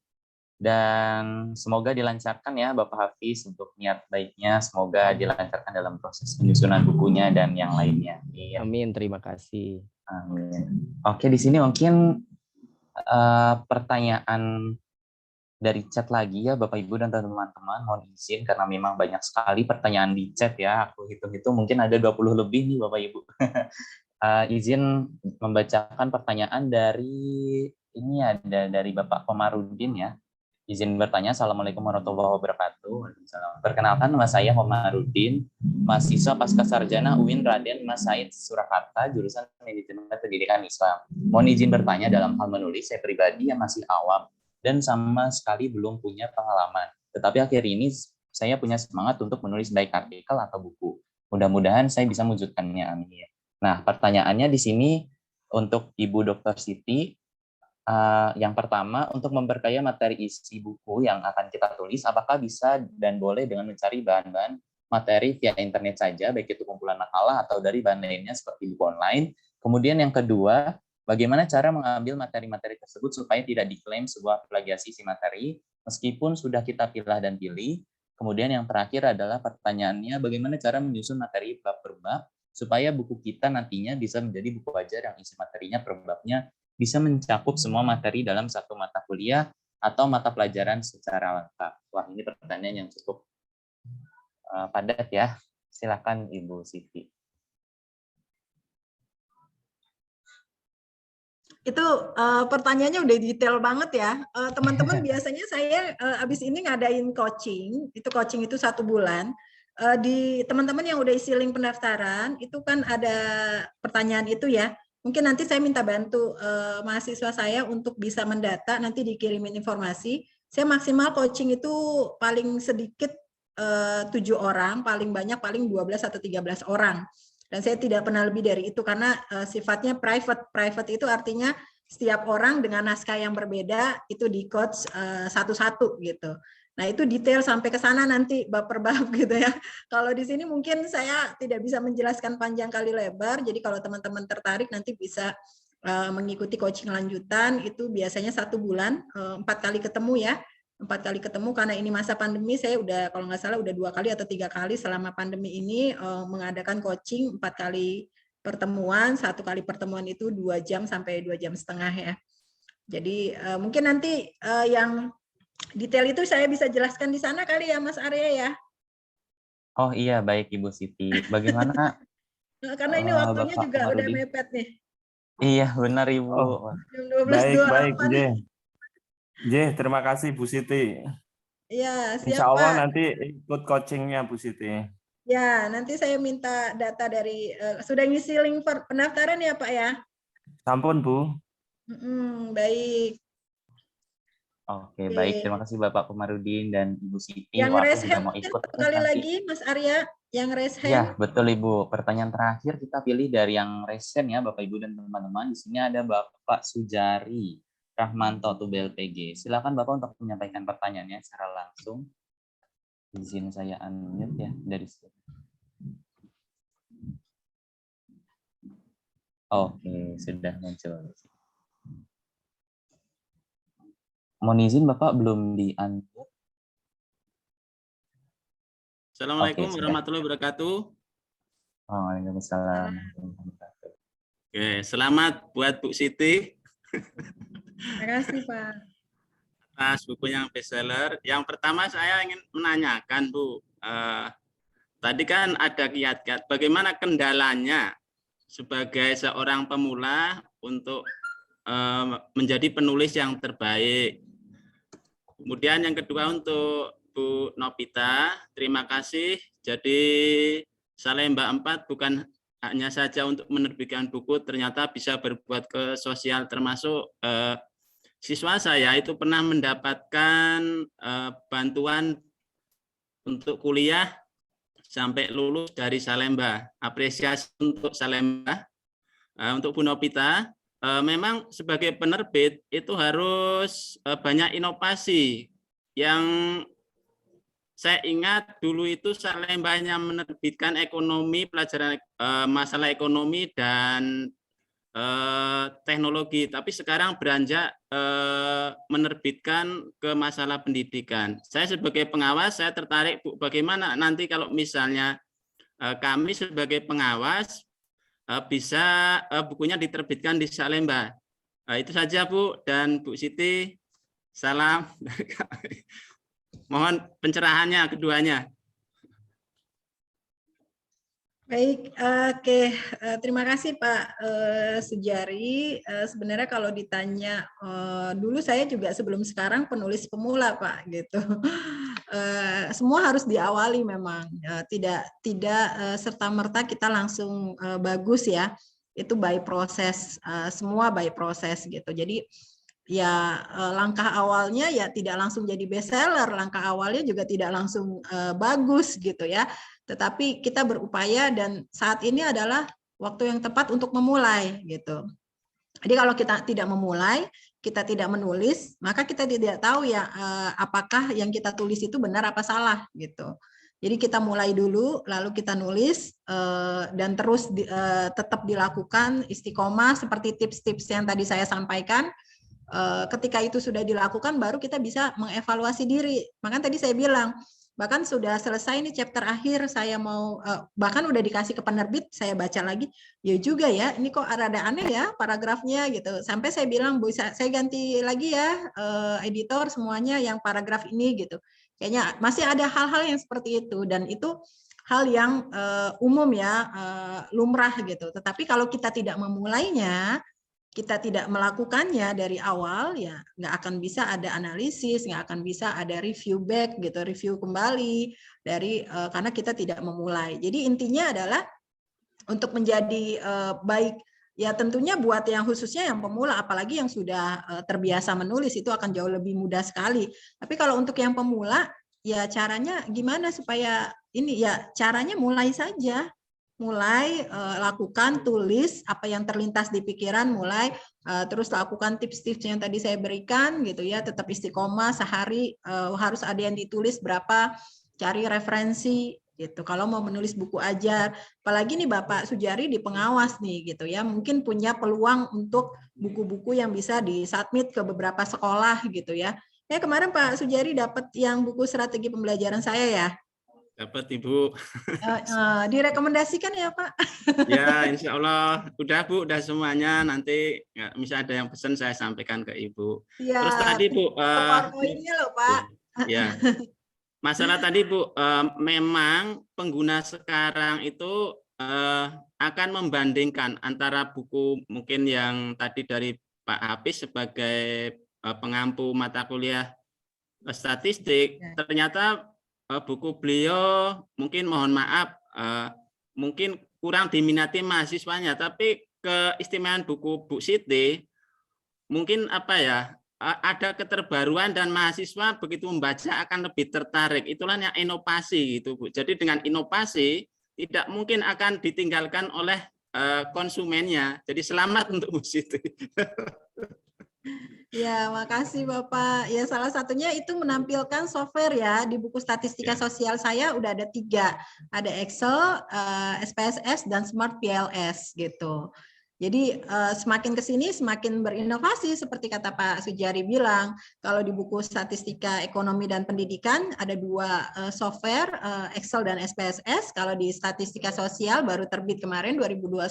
Dan semoga dilancarkan ya Bapak Hafiz untuk niat baiknya. Semoga dilancarkan dalam proses penyusunan bukunya dan yang lainnya. Amin, terima kasih. Amin. Oke, di sini mungkin pertanyaan dari chat lagi ya Bapak Ibu dan teman-teman, mohon izin karena memang banyak sekali pertanyaan di chat ya, aku hitung-hitung mungkin ada 20 lebih nih Bapak Ibu. Izin membacakan pertanyaan dari ini, ada dari Bapak Komarudin ya. Izin bertanya, Assalamualaikum warahmatullahi wabarakatuh. Waalaikumsalam. Perkenalkan, nama saya Komarudin, mahasiswa pasca sarjana UIN Raden Mas Said Surakarta, jurusan Manajemen Pendidikan Islam. Mohon izin bertanya, dalam hal menulis saya pribadi yang masih awam dan sama sekali belum punya pengalaman. Tetapi akhir ini saya punya semangat untuk menulis baik artikel atau buku. Mudah-mudahan saya bisa mewujudkannya, amin. Nah, pertanyaannya di sini untuk Ibu Dr. Siti, yang pertama, untuk memperkaya materi isi buku yang akan kita tulis, apakah bisa dan boleh dengan mencari bahan-bahan materi via internet saja, baik itu kumpulan makalah atau dari bahan lainnya seperti buku online. Kemudian yang kedua, bagaimana cara mengambil materi-materi tersebut supaya tidak diklaim sebuah plagiasi isi materi, meskipun sudah kita pilah dan pilih. Kemudian yang terakhir adalah pertanyaannya, bagaimana cara menyusun materi bab per bab, supaya buku kita nantinya bisa menjadi buku ajar yang isi materinya per babnya bisa mencakup semua materi dalam satu mata kuliah atau mata pelajaran secara lengkap. Wah, ini pertanyaan yang cukup padat ya. Silakan Ibu Siti. Itu pertanyaannya udah detail banget ya. Teman-teman biasanya saya habis ini ngadain coaching, itu 1 bulan. Di teman-teman yang udah isi link pendaftaran, itu kan ada pertanyaan itu ya. Mungkin nanti saya minta bantu mahasiswa saya untuk bisa mendata, nanti dikirimin informasi. Saya maksimal coaching itu paling sedikit 7 orang, paling banyak paling 12 atau 13 orang. Dan saya tidak pernah lebih dari itu karena sifatnya private. Private itu artinya setiap orang dengan naskah yang berbeda itu di coach satu-satu gitu. Nah, itu detail sampai ke sana nanti bab per bab gitu ya. Kalau di sini mungkin saya tidak bisa menjelaskan panjang kali lebar. Jadi kalau teman-teman tertarik nanti bisa mengikuti coaching lanjutan, itu biasanya 1 bulan, 4 kali ketemu ya. 4 kali ketemu karena ini masa pandemi, saya udah kalau nggak salah udah 2 kali atau 3 kali selama pandemi ini mengadakan coaching 4 kali pertemuan, 1 kali pertemuan itu 2 jam sampai 2,5 jam ya. Jadi mungkin nanti yang detail itu saya bisa jelaskan di sana kali ya Mas Arya ya. Oh iya, baik Ibu Siti. Bagaimana? Karena ini waktunya Bapak juga Komarudin udah mepet nih. Iya, benar Ibu. Oh, baik, J, terima kasih Bu Siti. Ya, siap Insya Allah Pak. nanti ikut coachingnya Bu Siti. Ya, nanti saya minta data dari, sudah ngisi link pendaftaran ya Pak ya? Sampun Bu. Baik. Oke, baik. Terima kasih Bapak Komarudin dan Ibu Siti. Yang raise hand mau ikut sekali lagi Mas Arya, yang raise hand. Ya, betul Ibu. Pertanyaan terakhir kita pilih dari yang raise hand ya Bapak Ibu dan teman-teman. Di sini ada Bapak Sujari Rahmanto Tubel PG. Silakan Bapak untuk menyampaikan pertanyaannya secara langsung. Izin saya unmute ya dari sini. Oke, sudah muncul. Mohon izin Bapak belum di-unmute. Assalamualaikum warahmatullahi wabarakatuh. Waalaikumsalam. Oke, selamat buat Bu Siti. Terima kasih Pak. Atas buku yang bestseller. Yang pertama saya ingin menanyakan Bu, tadi kan ada kiat-kiat bagaimana kendalanya sebagai seorang pemula untuk menjadi penulis yang terbaik. Kemudian yang kedua untuk Bu Novita, terima kasih. Jadi Salemba 4 bukan hanya saja untuk menerbitkan buku, ternyata bisa berbuat ke sosial, termasuk siswa saya itu pernah mendapatkan bantuan untuk kuliah sampai lulus dari Salemba. Apresiasi untuk Salemba. Untuk Bu Novita, memang sebagai penerbit itu harus banyak inovasi. Yang saya ingat dulu itu Salemba hanya menerbitkan ekonomi, pelajaran masalah ekonomi dan teknologi, tapi sekarang beranjak menerbitkan ke masalah pendidikan. Saya sebagai pengawas, saya tertarik, Bu, bagaimana nanti kalau misalnya kami sebagai pengawas bisa bukunya diterbitkan di Salemba. Itu saja, Bu, dan Bu Siti, salam. Mohon pencerahannya keduanya. Baik, oke. Terima kasih Pak Sujari. Sebenarnya kalau ditanya, dulu saya juga sebelum sekarang penulis pemula Pak, gitu. Semua harus diawali memang, tidak serta merta kita langsung bagus ya. Itu by proses, semua by proses gitu. Jadi ya langkah awalnya ya tidak langsung jadi bestseller, langkah awalnya juga tidak langsung bagus gitu ya. Tetapi kita berupaya dan saat ini adalah waktu yang tepat untuk memulai gitu. Jadi kalau kita tidak memulai, kita tidak menulis, maka kita tidak tahu ya apakah yang kita tulis itu benar apa salah gitu. Jadi kita mulai dulu, lalu kita nulis dan terus tetap dilakukan istiqomah seperti tips-tips yang tadi saya sampaikan. Ketika itu sudah dilakukan, baru kita bisa mengevaluasi diri. Makanya tadi saya bilang, bahkan sudah selesai ini chapter akhir, saya mau bahkan udah dikasih ke penerbit, saya baca lagi, ya juga ya, ini kok rada aneh ya paragrafnya gitu. Sampai saya bilang, Bu, saya ganti lagi ya editor semuanya yang paragraf ini gitu. Kayaknya masih ada hal-hal yang seperti itu, dan itu hal yang umum ya, lumrah gitu. Tetapi kalau kita tidak memulainya, kita tidak melakukannya dari awal, ya nggak akan bisa ada analisis, nggak akan bisa ada review back gitu, review kembali dari karena kita tidak memulai. Jadi intinya adalah untuk menjadi baik, ya tentunya buat yang khususnya yang pemula, apalagi yang sudah terbiasa menulis itu akan jauh lebih mudah sekali. Tapi kalau untuk yang pemula, ya caranya gimana supaya ini ya caranya mulai saja. Mulai lakukan, tulis apa yang terlintas di pikiran, mulai terus lakukan tips-tips yang tadi saya berikan gitu ya, tetap istiqomah sehari harus ada yang ditulis berapa, cari referensi gitu. Kalau mau menulis buku ajar, apalagi nih Bapak Sujari di pengawas nih gitu ya, mungkin punya peluang untuk buku-buku yang bisa disubmit ke beberapa sekolah gitu ya. Ya kemarin Pak Sujari dapat yang buku strategi pembelajaran saya ya. Dapat Ibu. Direkomendasikan ya Pak? Ya, insya Allah. Udah Bu, udah semuanya. Nanti misalnya ada yang pesan saya sampaikan ke Ibu. Ya, terus tadi Bu. PowerPoint-nya loh Pak. Ya, masalah tadi Bu, memang pengguna sekarang itu akan membandingkan antara buku mungkin yang tadi dari Pak Hafiz sebagai pengampu mata kuliah statistik, ternyata buku beliau mungkin mohon maaf mungkin kurang diminati mahasiswanya, tapi keistimewaan buku Bu Siti mungkin apa ya, ada keterbaruan dan mahasiswa begitu membaca akan lebih tertarik. Itulah yang inovasi gitu Bu. Jadi dengan inovasi tidak mungkin akan ditinggalkan oleh konsumennya. Jadi selamat untuk Bu Siti. Ya, makasih Bapak. Ya, salah satunya itu menampilkan software ya. Di buku statistika sosial saya udah ada 3. Ada Excel, SPSS, dan Smart PLS gitu. Jadi semakin ke sini semakin berinovasi seperti kata Pak Sujari bilang. Kalau di buku statistika ekonomi dan pendidikan ada 2 software, Excel dan SPSS. Kalau di statistika sosial baru terbit kemarin 2021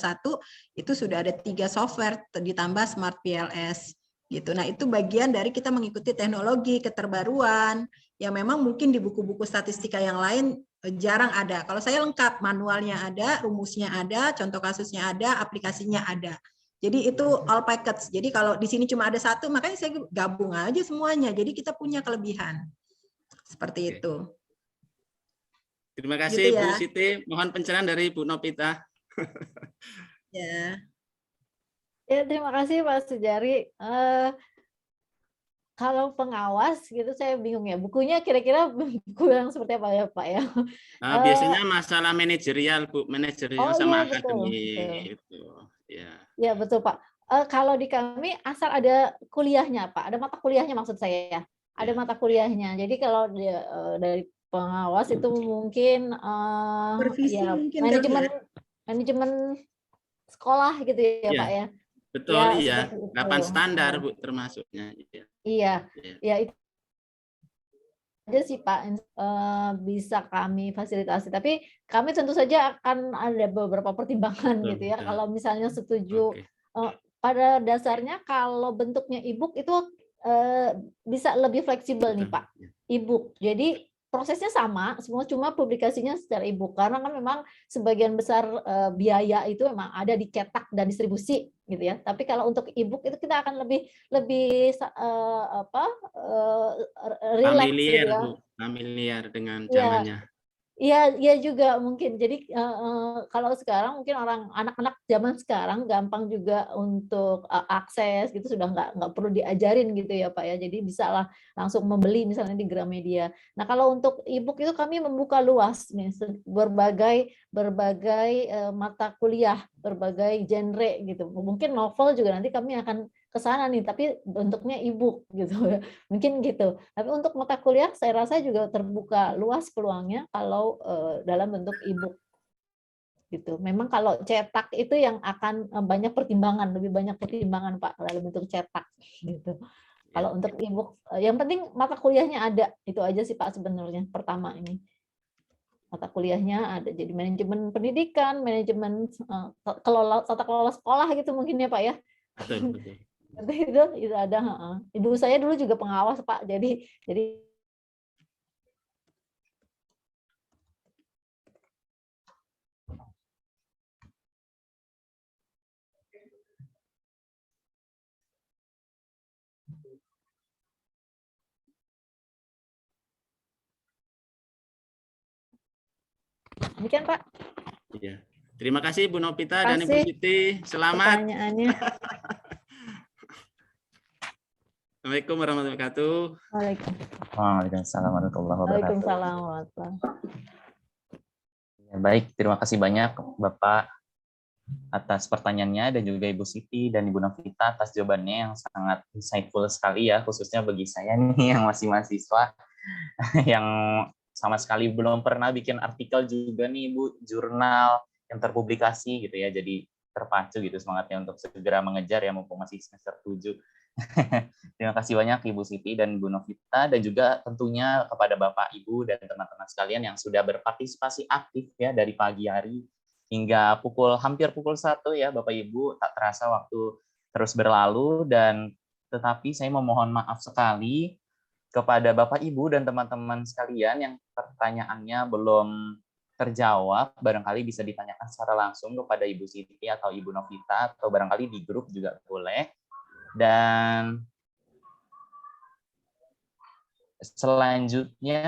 itu sudah ada 3 software ditambah Smart PLS. Gitu. Nah, itu bagian dari kita mengikuti teknologi, keterbaruan, yang memang mungkin di buku-buku statistika yang lain jarang ada. Kalau saya lengkap, manualnya ada, rumusnya ada, contoh kasusnya ada, aplikasinya ada. Jadi itu all package. Jadi kalau di sini cuma ada 1, makanya saya gabung aja semuanya. Jadi kita punya kelebihan. Seperti itu. Terima kasih gitu ya. Bu Siti. Mohon pencerahan dari Bu Novita. Ya. Ya, terima kasih Pak Sujari. Kalau pengawas gitu saya bingung ya. Bukunya kira-kira buku yang seperti apa ya Pak ya? Biasanya masalah manajerial Bu, manajerial Oh iya sama betul, betul. akademik itu. Ya. Ya betul Pak. Kalau di kami asal ada kuliahnya Pak, ada mata kuliahnya maksud saya. Ada Ya. mata kuliahnya. Jadi kalau dari pengawas itu mungkin Supervisi ya mungkin kali ya. manajemen sekolah gitu ya Ya, Pak ya. betul Ya iya. seperti itu. 8 standar Bu termasuknya. Ya. Iya, Ya. ya itu aja sih Pak, bisa kami fasilitasi. Tapi kami tentu saja akan ada beberapa pertimbangan Betul, gitu ya. betul. Kalau misalnya setuju, Oke. pada dasarnya kalau bentuknya e-book itu bisa lebih fleksibel nih Betul. Pak, e-book. Jadi prosesnya sama, semua cuma publikasinya secara e-book. Karena kan memang sebagian besar biaya itu memang ada di cetak dan distribusi gitu ya. Tapi kalau untuk e-book itu kita akan lebih relax gitu Familiar ya. Bu, familiar dengan Iya, zamannya. iya juga mungkin. Jadi kalau sekarang mungkin anak-anak zaman sekarang gampang juga untuk akses gitu, sudah nggak perlu diajarin gitu ya Pak ya. Jadi bisa lah langsung membeli misalnya di Gramedia. Nah kalau untuk e-book itu kami membuka luas nih berbagai mata kuliah, berbagai genre gitu. Mungkin novel juga nanti kami akan ke sana nih, tapi bentuknya e-book gitu ya. Mungkin gitu. Tapi untuk mata kuliah saya rasa juga terbuka luas peluangnya kalau dalam bentuk e-book gitu. Memang kalau cetak itu yang akan banyak pertimbangan, lebih banyak pertimbangan Pak dalam bentuk cetak gitu. Kalau untuk e-book yang penting mata kuliahnya ada, itu aja sih Pak sebenarnya pertama ini. Mata kuliahnya ada, jadi manajemen pendidikan, manajemen tata kelola sekolah gitu mungkin ya Pak ya. Betul, betul. Itu ada. Ibu saya dulu juga pengawas Pak, jadi demikian Pak. Iya. Terima kasih Bu Novita dan Ibu Kasih Siti. Selamat. pertanyaannya. Assalamualaikum warahmatullahi wabarakatuh. Waalaikumsalam warahmatullahi wabarakatuh. Waalaikumsalam warahmatullahi wabarakatuh. Ya, baik, terima kasih banyak Bapak atas pertanyaannya dan juga Ibu Siti dan Ibu Novita atas jawabannya yang sangat insightful sekali ya, khususnya bagi saya nih yang masih mahasiswa yang sama sekali belum pernah bikin artikel juga nih Bu, jurnal yang terpublikasi gitu ya, jadi terpacu gitu semangatnya untuk segera mengejar ya mumpung masih semester 7. Terima kasih banyak Ibu Siti dan Bu Novita, dan juga tentunya kepada Bapak Ibu dan teman-teman sekalian yang sudah berpartisipasi aktif ya dari pagi hari hingga hampir pukul 1 ya Bapak Ibu. Tak terasa waktu terus berlalu, dan tetapi saya memohon maaf sekali kepada Bapak Ibu dan teman-teman sekalian yang pertanyaannya belum terjawab. Barangkali bisa ditanyakan secara langsung kepada Ibu Siti atau Ibu Novita, atau barangkali di grup juga boleh. Dan selanjutnya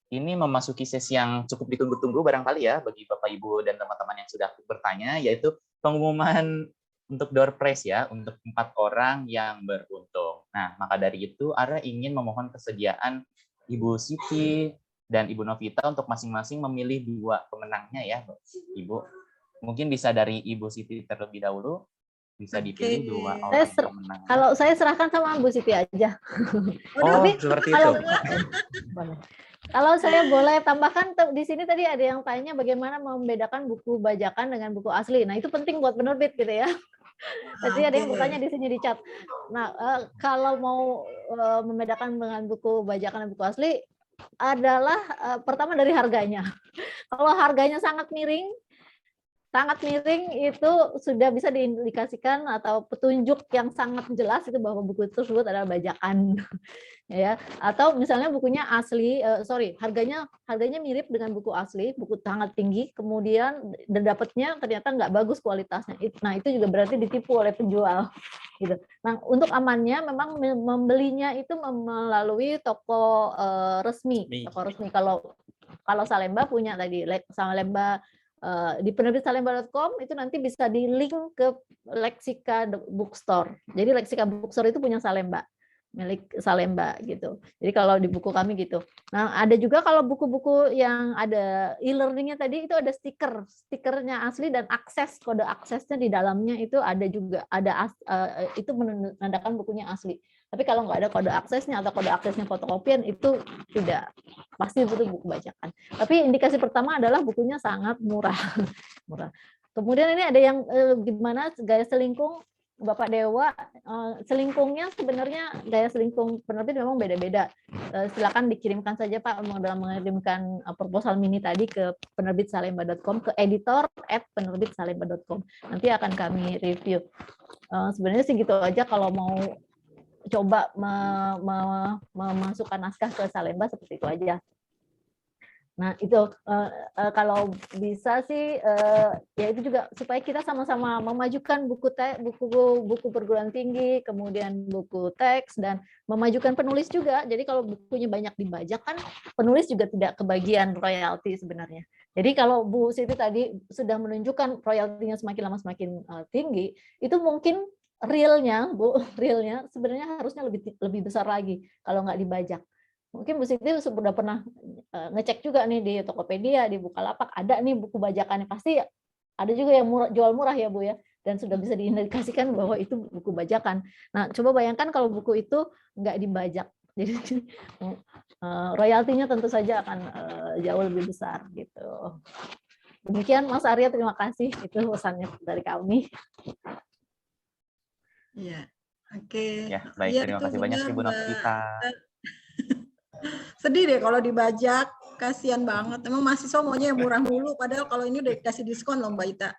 ini memasuki sesi yang cukup ditunggu-tunggu barangkali ya bagi Bapak Ibu dan teman-teman yang sudah bertanya, yaitu pengumuman untuk door prize ya untuk 4 orang yang beruntung. Nah, maka dari itu Ara ingin memohon kesediaan Ibu Siti dan Ibu Novita untuk masing-masing memilih 2 pemenangnya ya, Ibu. Mungkin bisa dari Ibu Siti terlebih dahulu. Bisa dipilih 2 orang pemenang. Kalau saya serahkan sama Bu Siti aja. Oh, seperti itu. Kalau saya boleh tambahkan, di sini tadi ada yang tanya bagaimana membedakan buku bajakan dengan buku asli. Nah, itu penting buat penerbit gitu ya. Jadi ada yang bertanya di sini di chat. Nah, kalau mau membedakan dengan buku bajakan dan buku asli adalah pertama dari harganya. Kalau harganya sangat miring itu sudah bisa diindikasikan atau petunjuk yang sangat jelas itu bahwa buku tersebut adalah bajakan ya. Atau misalnya bukunya asli, harganya mirip dengan buku asli, buku sangat tinggi, kemudian dapatnya ternyata nggak bagus kualitasnya. Nah, itu juga berarti ditipu oleh penjual gitu. Nah, untuk amannya memang membelinya itu melalui toko resmi. Kalau Salemba punya tadi Salemba, di penerbit salemba.com itu nanti bisa di link ke Lexika Bookstore. Jadi Lexika Bookstore itu punya Salemba. milik Salemba gitu. Jadi kalau di buku kami gitu. Nah, ada juga kalau buku-buku yang ada e-learningnya tadi itu ada stikernya asli dan kode aksesnya di dalamnya itu ada juga, itu menandakan bukunya asli. Tapi kalau nggak ada kode aksesnya atau kode aksesnya fotokopian itu tidak pasti butuh buku bajakan. Tapi indikasi pertama adalah bukunya sangat murah. Murah. Kemudian ini ada yang gimana gaya selingkung Bapak Dewa, selingkungnya sebenarnya gaya selingkung penerbit memang beda-beda. Silakan dikirimkan saja Pak dalam mengirimkan proposal mini tadi ke penerbitsalemba.com, ke editor@penerbitsalemba.com. Nanti akan kami review. Sebenarnya sih gitu aja kalau mau coba memasukkan naskah ke Salemba seperti itu aja. Nah itu kalau bisa sih ya itu juga supaya kita sama-sama memajukan buku perguruan tinggi, kemudian buku teks dan memajukan penulis juga. Jadi kalau bukunya banyak dibajak kan penulis juga tidak kebagian royalti sebenarnya. Jadi kalau Bu Siti tadi sudah menunjukkan royaltinya semakin lama semakin tinggi, itu mungkin realnya sebenarnya harusnya lebih besar lagi kalau nggak dibajak. Mungkin Bu Siti sudah pernah ngecek juga nih di Tokopedia, di Bukalapak, ada nih buku bajakannya. Pasti ada juga yang jual murah ya Bu ya, dan sudah bisa diindikasikan bahwa itu buku bajakan. Nah, coba bayangkan kalau buku itu nggak dibajak. Jadi royaltinya tentu saja akan jauh lebih besar gitu. Demikian Mas Arya, terima kasih. Itu pesannya dari kami. Iya, oke. Ya, baik. Ya, Terima itu kasih banyak benar, Ibu Novita. Sedih deh kalau dibajak, kasihan banget. Emang mahasiswa maunya yang murah mulu, padahal kalau ini udah dikasih diskon loh Mbak Ita.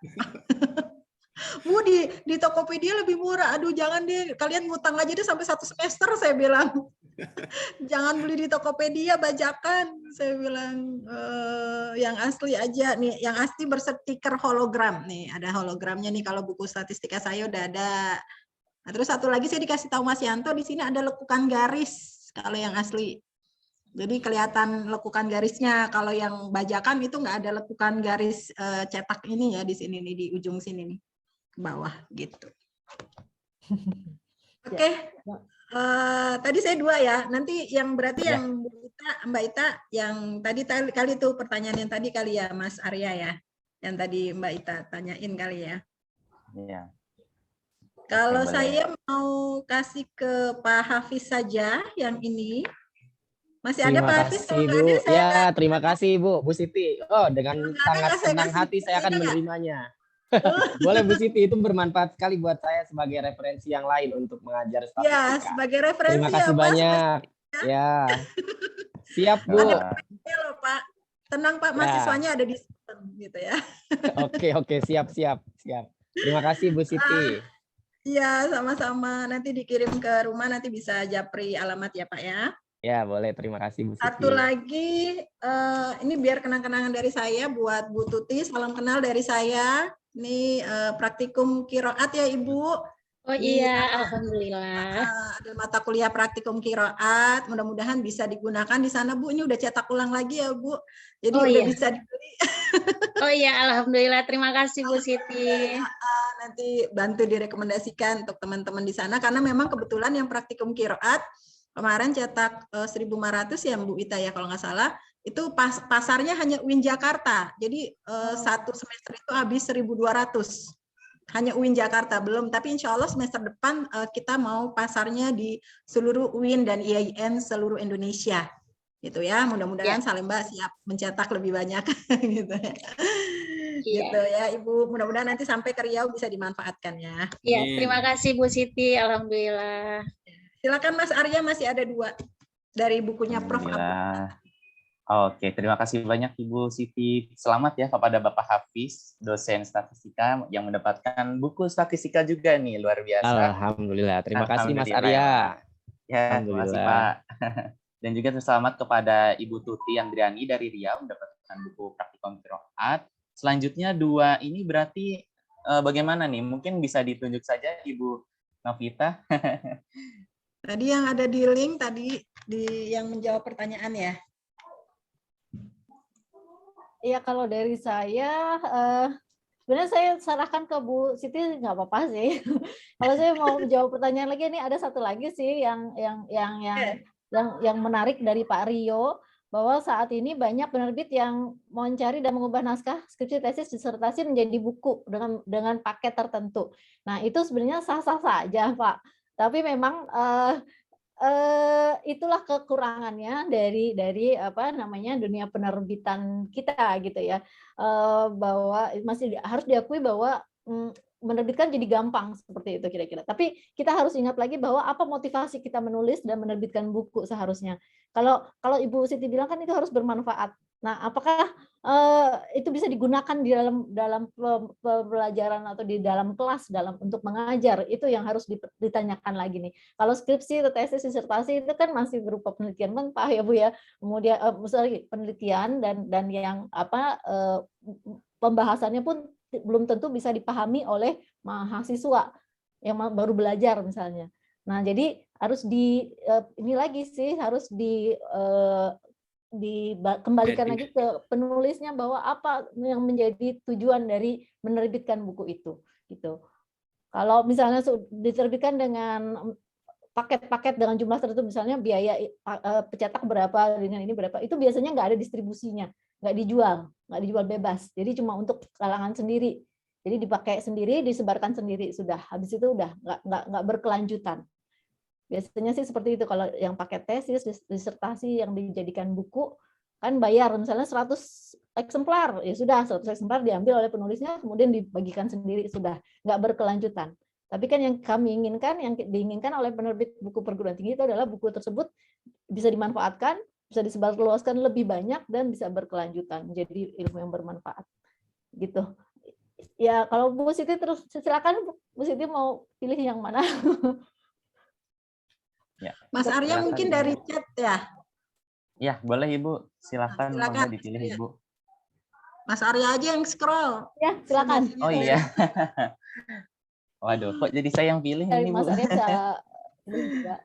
Bu, di Tokopedia lebih murah. Aduh, jangan deh, kalian ngutang aja deh sampai 1 semester, saya bilang. Jangan beli di Tokopedia bajakan, saya bilang yang asli aja nih, yang asli berstiker hologram nih, ada hologramnya nih kalau buku statistika saya udah ada. Nah, terus satu lagi saya dikasih tahu Mas Yanto di sini ada lekukan garis kalau yang asli. Jadi kelihatan lekukan garisnya. Kalau yang bajakan itu nggak ada lekukan garis cetak ini ya di sini nih di ujung sini nih ke bawah gitu. Oke. Tadi saya 2 ya. Nanti yang berarti Ya. yang Mbak Ita yang tadi kali itu pertanyaan yang tadi kali ya Mas Arya ya. Yang tadi Mbak Ita tanyain kali ya. Iya. Kalau Oke, boleh. saya mau kasih ke Pak Hafiz saja yang ini. Masih ada Terima Pak Hafiz? Kalau kasih nggak Bu. ada saya Ya, terima kasih Bu Siti. Oh, dengan nggak ada sangat nggak saya senang kasih. hati saya akan Ada nggak? menerimanya. Boleh Bu Siti, itu bermanfaat sekali buat saya sebagai referensi yang lain untuk mengajar Ya, statistika. sebagai referensi Terima kasih ya Pak. banyak. Ya. Siap Bu. Ya loh Pak. Tenang Pak, Ya. mahasiswanya ada di sistem gitu ya. Oke, siap. Terima kasih Bu Siti. Iya, sama-sama. Nanti dikirim ke rumah, nanti bisa japri alamat ya Pak ya. Ya, boleh. Terima kasih Bu Siti. Satu lagi, ini biar kenang-kenangan dari saya buat Bu Tuti, salam kenal dari saya. Ini praktikum kiroat ya Ibu. Oh iya, alhamdulillah. Ada mata kuliah praktikum kiroat, mudah-mudahan bisa digunakan di sana Bu. Ini udah cetak ulang lagi ya Bu. Jadi Oh, udah iya. bisa dibeli. Oh iya, alhamdulillah. Terima kasih Bu Siti. Nanti bantu direkomendasikan untuk teman-teman di sana karena memang kebetulan yang praktikum kiroat kemarin cetak 1.500 ya Bu Ita ya kalau nggak salah, itu pasarnya hanya UIN Jakarta. Jadi satu semester itu habis 1.200. Hanya UIN Jakarta belum, tapi insya Allah semester depan kita mau pasarnya di seluruh UIN dan IAIN seluruh Indonesia. Gitu ya, mudah-mudahan Salemba siap mencetak lebih banyak gitu ya. Gitu ya Ibu, mudah-mudahan nanti sampai ke Riau bisa dimanfaatkan ya. Iya, terima kasih Bu Siti, alhamdulillah. Silakan Mas Arya, masih ada 2 dari bukunya Prof. Alhamdulillah. Oke, terima kasih banyak Ibu Siti. Selamat ya kepada Bapak Hafiz, dosen statistika yang mendapatkan buku statistika juga nih, luar biasa. Alhamdulillah. Terima kasih Mas Arya. Ya, terima kasih Pak. Dan juga selamat kepada Ibu Tuti Andriani dari Riau mendapatkan buku praktikum kiroat. Selanjutnya 2 ini berarti bagaimana nih? Mungkin bisa ditunjuk saja Ibu Novita. Tadi yang ada di link tadi yang menjawab pertanyaan ya. Iya, kalau dari saya Sebenarnya saya serahkan ke Bu Siti nggak apa-apa sih. Kalau saya mau menjawab pertanyaan lagi, ini ada satu lagi sih yang menarik dari Pak Rio, bahwa saat ini banyak penerbit yang mencari dan mengubah naskah skripsi, tesis, disertasi menjadi buku dengan paket tertentu. Nah, itu sebenarnya sah-sah saja, Pak. Tapi memang itulah kekurangannya dari apa namanya dunia penerbitan kita gitu ya, bahwa masih harus diakui bahwa menerbitkan jadi gampang seperti itu kira-kira. Tapi kita harus ingat lagi bahwa apa motivasi kita menulis dan menerbitkan buku seharusnya. Kalau Ibu Siti bilang kan itu harus bermanfaat. Nah, apakah itu bisa digunakan di dalam pembelajaran atau di dalam kelas untuk mengajar? Itu yang harus ditanyakan lagi nih. Kalau skripsi atau tesis, disertasi itu kan masih berupa penelitian mentah ya Bu ya. Kemudian penelitian dan yang pembahasannya pun belum tentu bisa dipahami oleh mahasiswa yang baru belajar misalnya. Nah, jadi harus ini lagi sih harus dikembalikan lagi ke penulisnya bahwa apa yang menjadi tujuan dari menerbitkan buku itu gitu. Kalau misalnya diterbitkan dengan paket-paket dengan jumlah tertentu, misalnya biaya pencetak berapa dengan ini berapa, itu biasanya nggak ada distribusinya, nggak dijual bebas, jadi cuma untuk kalangan sendiri, jadi dipakai sendiri, disebarkan sendiri, sudah habis itu udah nggak berkelanjutan. Biasanya sih seperti itu. Kalau yang paket tesis, disertasi yang dijadikan buku kan bayar misalnya 100 eksemplar, ya sudah 100 eksemplar diambil oleh penulisnya kemudian dibagikan sendiri, sudah nggak berkelanjutan. Tapi kan yang kami inginkan, yang diinginkan oleh penerbit buku perguruan tinggi itu adalah buku tersebut bisa dimanfaatkan, bisa disebarluaskan lebih banyak dan bisa berkelanjutan menjadi ilmu yang bermanfaat. Gitu. Ya, kalau Bu Siti terus silakan Bu Siti mau pilih yang mana? Ya. Mas Arya Silakan, mungkin Ibu. dari chat ya. Ya, boleh Ibu. Silakan, Silakan. monggo dipilih Ibu. Mas Arya aja yang scroll. Ya, silakan. Oh iya. Waduh, kok jadi saya yang pilih Dari ini, Bu? Mas Arya bisa pilih juga.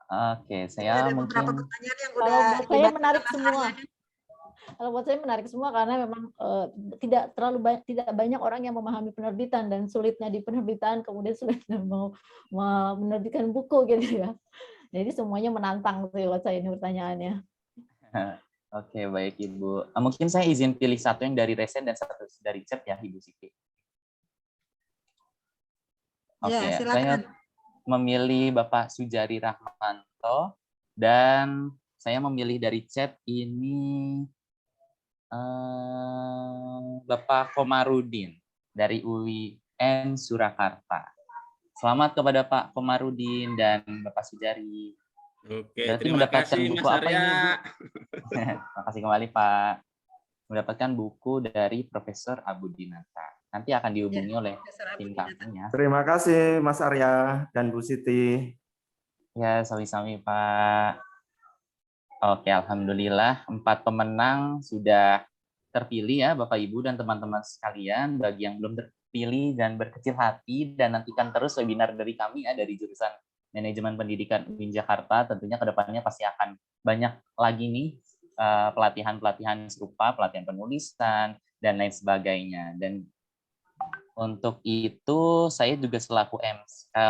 Oke, Ini saya ada beberapa mungkin pertanyaan yang Kalau udah buat saya dibacakan menarik Mas semua. Arya. Kalau buat saya menarik semua karena memang tidak banyak orang yang memahami penerbitan dan sulitnya di penerbitan, kemudian sulitnya mau menerbitkan buku gitu ya. Jadi semuanya menantang sih buat saya ini pertanyaannya. Oke, baik Ibu. Mungkin saya izin pilih satu yang dari resen dan satu dari chat ya, Ibu Siti. Oke, Ya, saya silakan. memilih Bapak Sujari Rahmanto dan saya memilih dari chat ini Bapak Komarudin dari UIN Surakarta. Selamat kepada Pak Komarudin dan Bapak Sujari. Oke, Berarti terima mendapatkan kasih buku Mas apa ini, Bu? Arya. Terima kasih kembali Pak. Mendapatkan buku dari Profesor Abudinata. Nanti akan dihubungi oleh tim kami ya. Terima kasih Mas Arya dan Bu Siti. Ya, sami-sami Pak. Oke, alhamdulillah 4 pemenang sudah terpilih ya Bapak Ibu dan teman-teman sekalian. Bagi yang belum terpilih dan berkecil hati dan nantikan terus webinar dari kami ya dari jurusan Manajemen Pendidikan UIN Jakarta. Tentunya kedepannya pasti akan banyak lagi nih pelatihan-pelatihan serupa, pelatihan penulisan dan lain sebagainya. Dan untuk itu saya juga selaku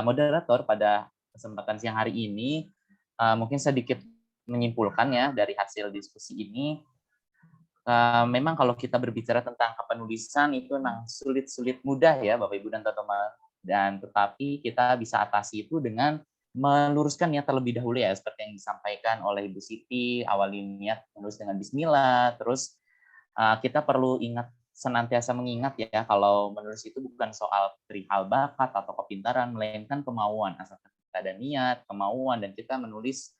moderator pada kesempatan siang hari ini mungkin sedikit menyimpulkan ya dari hasil diskusi ini. Memang kalau kita berbicara tentang kepenulisan itu memang sulit-sulit mudah ya Bapak Ibu dan teman-teman. Dan tetapi kita bisa atasi itu dengan meluruskan niat terlebih dahulu ya seperti yang disampaikan oleh Ibu Siti, awali niat menulis dengan bismillah, terus kita perlu senantiasa mengingat ya kalau menulis itu bukan soal perihal bakat atau kepintaran, melainkan kemauan. Asalkan kita ada niat, kemauan, dan kita menulis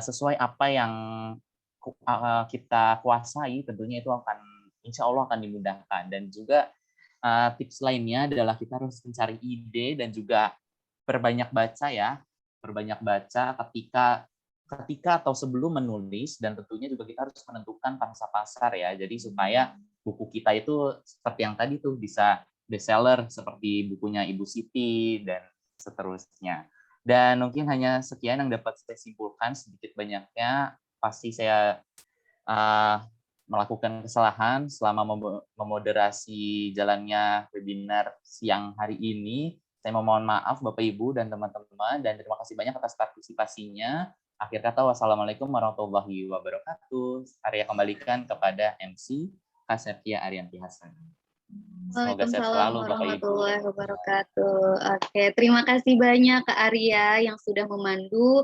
sesuai apa yang kita kuasai, tentunya itu akan insya Allah akan dimudahkan. Dan juga tips lainnya adalah kita harus mencari ide dan juga perbanyak baca ya, perbanyak baca ketika atau sebelum menulis, dan tentunya juga kita harus menentukan pangsa pasar ya. Jadi supaya buku kita itu seperti yang tadi tuh bisa bestseller seperti bukunya Ibu Siti dan seterusnya. Dan mungkin hanya sekian yang dapat saya simpulkan, sedikit banyaknya pasti saya melakukan kesalahan selama memoderasi jalannya webinar siang hari ini. Saya memohon maaf Bapak Ibu dan teman-teman, dan terima kasih banyak atas partisipasinya. Akhir kata, wassalamualaikum warahmatullahi wabarakatuh. Arya kembalikan kepada MC Kak Septia Arianti Hasan. Semoga sehat selalu Bapak Ibu. Warahmatullahi wabarakatuh. Oke, terima kasih banyak Kak Arya yang sudah memandu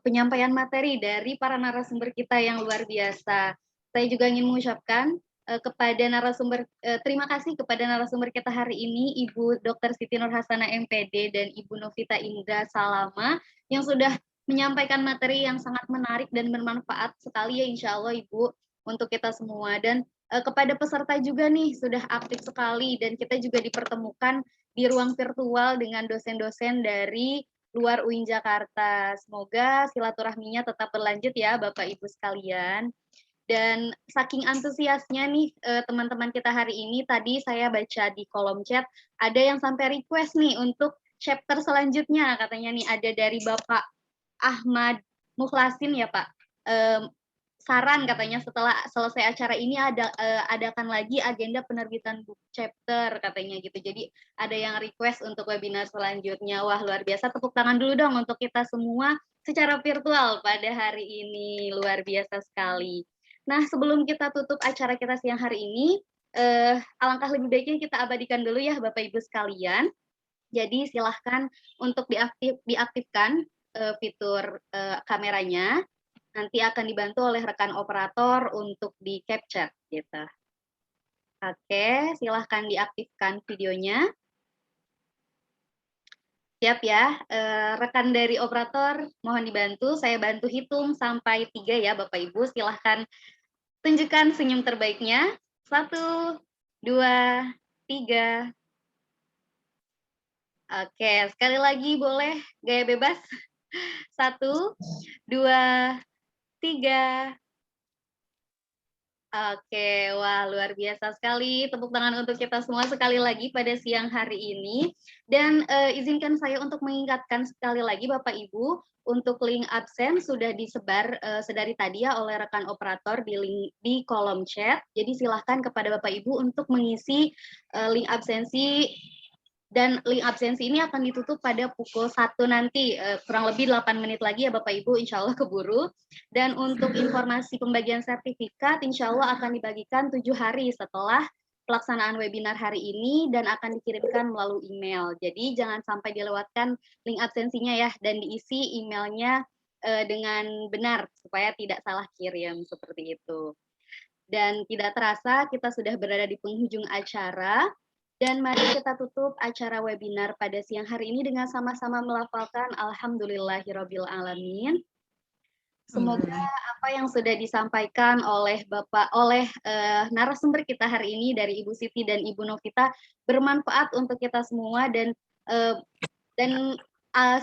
penyampaian materi dari para narasumber kita yang luar biasa. Saya juga ingin mengucapkan kepada narasumber, terima kasih kepada narasumber kita hari ini, Ibu Dr. Siti Nurhasana MPD dan Ibu Novita Indra Salama, yang sudah menyampaikan materi yang sangat menarik dan bermanfaat sekali ya insya Allah Ibu untuk kita semua. Dan kepada peserta juga nih sudah aktif sekali, dan kita juga dipertemukan di ruang virtual dengan dosen-dosen dari luar UIN Jakarta. Semoga silaturahminya tetap berlanjut ya Bapak Ibu sekalian. Dan saking antusiasnya nih teman-teman kita hari ini, tadi saya baca di kolom chat ada yang sampai request nih untuk chapter selanjutnya, katanya nih ada dari Bapak Ahmad Mukhlasin ya Pak. Saran katanya setelah selesai acara ini adakan lagi agenda penerbitan book chapter katanya gitu. Jadi ada yang request untuk webinar selanjutnya. Wah luar biasa, tepuk tangan dulu dong untuk kita semua secara virtual pada hari ini, luar biasa sekali. Nah, sebelum kita tutup acara kita siang hari ini, alangkah lebih baiknya kita abadikan dulu ya Bapak Ibu sekalian. Jadi silahkan untuk diaktifkan fitur kameranya. Nanti akan dibantu oleh rekan operator untuk di capture gitu. Oke, silahkan diaktifkan videonya. Siap ya, rekan dari operator mohon dibantu, saya bantu hitung sampai 3 ya Bapak Ibu, silahkan tunjukkan senyum terbaiknya. 1, 2, 3. Oke, sekali lagi boleh gaya bebas. 1, 2, 3. Oke, wah luar biasa sekali. Tepuk tangan untuk kita semua sekali lagi pada siang hari ini. Dan izinkan saya untuk mengingatkan sekali lagi Bapak Ibu, untuk link absen sudah disebar sedari tadi ya oleh rekan operator di kolom chat. Jadi silahkan kepada Bapak Ibu untuk mengisi link absensi. Dan link absensi ini akan ditutup pada pukul 1 nanti, kurang lebih 8 menit lagi ya Bapak Ibu, insya Allah keburu. Dan untuk informasi pembagian sertifikat, insya Allah akan dibagikan 7 hari setelah pelaksanaan webinar hari ini, dan akan dikirimkan melalui email. Jadi jangan sampai dilewatkan link absensinya ya, dan diisi emailnya dengan benar, supaya tidak salah kirim, seperti itu. Dan tidak terasa kita sudah berada di penghujung acara. Dan mari kita tutup acara webinar pada siang hari ini dengan sama-sama melafalkan Alhamdulillahirabbil alamin. Semoga apa yang sudah disampaikan oleh narasumber kita hari ini dari Ibu Siti dan Ibu Novita bermanfaat untuk kita semua, dan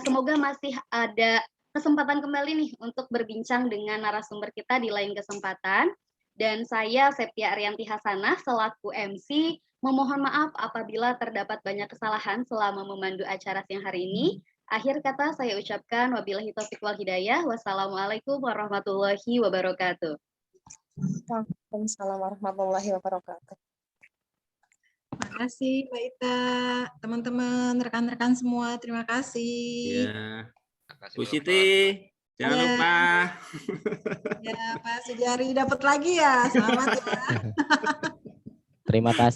semoga masih ada kesempatan kembali nih untuk berbincang dengan narasumber kita di lain kesempatan. Dan saya Septia Arianti Hasanah selaku MC memohon maaf apabila terdapat banyak kesalahan selama memandu acara siang hari ini. Akhir kata saya ucapkan wabillahi taufiq wal hidayah. Wassalamualaikum warahmatullahi wabarakatuh. Waalaikumsalam warahmatullahi wabarakatuh. Terima kasih Mbak Ita, teman-teman, rekan-rekan semua, terima kasih. Ya. Bu Siti, jangan lupa. Ya Pak Sujari dapat lagi ya, selamat ya. Terima kasih.